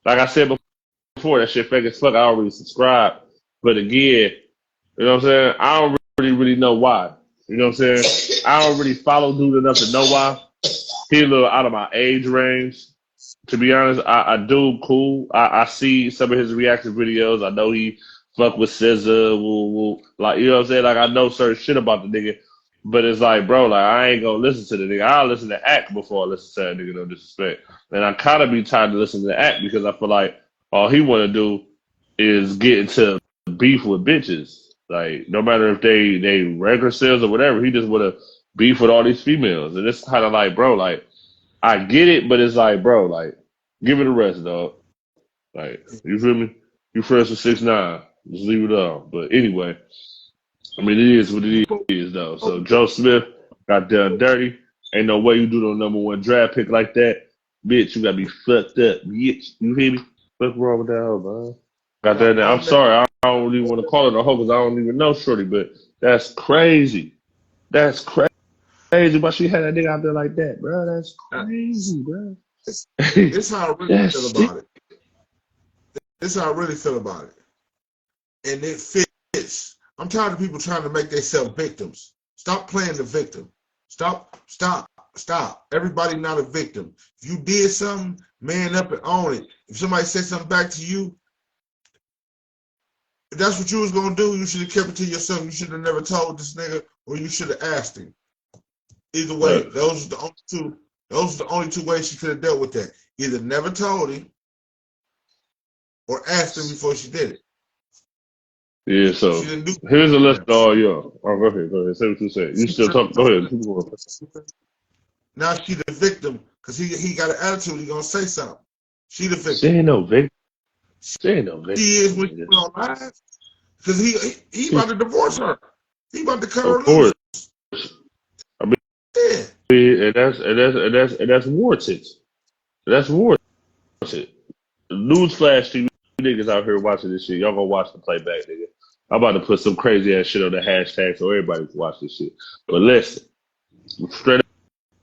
Like I said before, that shit fake as fuck. I already subscribed. But again, you know what I'm saying? I don't really know why. You know what I'm saying? I don't really follow dude enough to know why. He a little out of my age range. To be honest, I do cool. I see some of his reaction videos. I know he fuck with SZA. Like, you know what I'm saying? Like, I know certain shit about the nigga. But it's like, bro, like, I ain't gonna listen to the nigga. I'll listen to Act before I listen to that nigga, no disrespect. And I kind of be tired to listen to Act because I feel like all he want to do is get into beef with bitches. Like, no matter if they record sales or whatever, he just want to beef with all these females. And it's kind of like, bro, like, I get it, but it's like, bro, like, give it a rest, dog. Like, you feel me? You friends with 6ix9ine. Just leave it alone. But anyway, I mean, it is what it is, though. So Joe Smith got done dirty. Ain't no way you do no #1 draft pick like that. Bitch, you got to be fucked up, bitch. You hear me? What's wrong with that hoe, man? Got that now. I'm sorry. I don't really want to call it a hoe because I don't even know Shorty, but that's crazy. That's crazy. Why she had that nigga out there like that, bro? That's crazy, bro. This how I really feel about it. This how I really feel about it. And it fits. I'm tired of people trying to make themselves victims. Stop playing the victim. Stop. Everybody not a victim. If you did something, man up and own it. If somebody said something back to you, if that's what you was gonna do, you should have kept it to yourself. You should have never told this nigga, or you should have asked him. Either way, those are the only two ways she could have dealt with that. Either never told him or asked him before she did it. Yeah, so here's a list of all y'all. Oh, go ahead. Say what you said. You still talk. Go ahead. Now she the victim because he got an attitude. He gonna say something. She the victim. She ain't no victim. She is when she went on live because he about to divorce her. He about to cut her loose. I mean, yeah. And that's warranted. That's warranted. Newsflash to you niggas out here watching this shit, y'all gonna watch the playback, nigga. I'm about to put some crazy ass shit on the hashtag so everybody can watch this shit. But listen, straight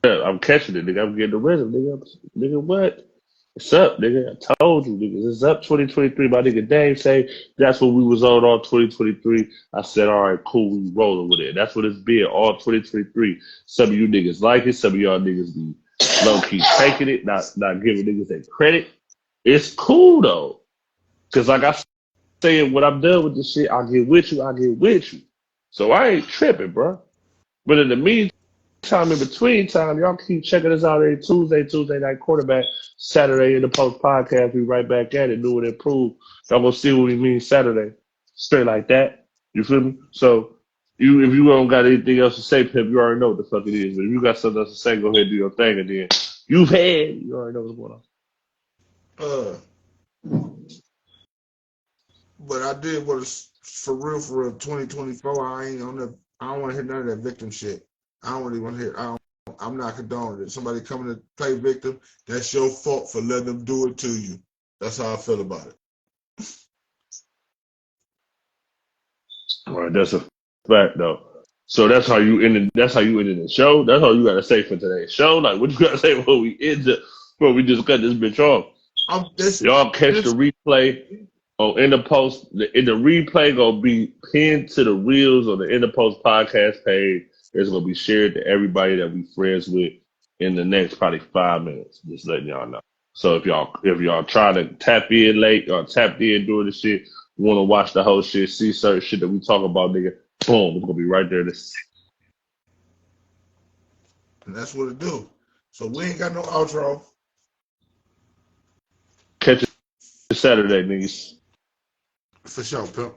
up, I'm catching it, nigga. I'm getting the rhythm, nigga. Nigga, what? It's up, nigga. I told you, nigga. It's up 2023. My nigga Dave say that's what we was on all 2023. I said, all right, cool, we rolling with it. That's what it's been all 2023. Some of you niggas like it. Some of y'all niggas be low-key taking it, not giving niggas their credit. It's cool, though. Because like I said, when I'm done with this shit, I'll get with you. So I ain't tripping, bro. But in the meantime, in between time, y'all keep checking us out every Tuesday night quarterback, Saturday in the post podcast. We right back at it, new and improved. Y'all gonna see what we mean Saturday. Straight like that. You feel me? So if you don't got anything else to say, Pimp, you already know what the fuck it is. But if you got something else to say, go ahead and do your thing, and then you already know what's going on. But I did what is for real 2024. I don't want to hear none of that victim shit. I don't really want to hear. I'm not condoning it. Somebody coming to play victim, that's your fault for letting them do it to you. That's how I feel about it. All right, that's a fact though. So that's how you ended the show. That's all you gotta say for today's show. Like, what you gotta say before we just cut this bitch off? Y'all catch the replay in the post. The replay gonna be pinned to the reels on the NdAPost podcast page. It's gonna be shared to everybody that we friends with in the next probably 5 minutes. Just letting y'all know. So if y'all try to tap in late or tapped in during the shit, want to watch the whole shit, see certain shit that we talk about, nigga, boom, it's gonna be right there. And that's what it do. So we ain't got no outro. Catch it Saturday, niggas. For sure, pimp.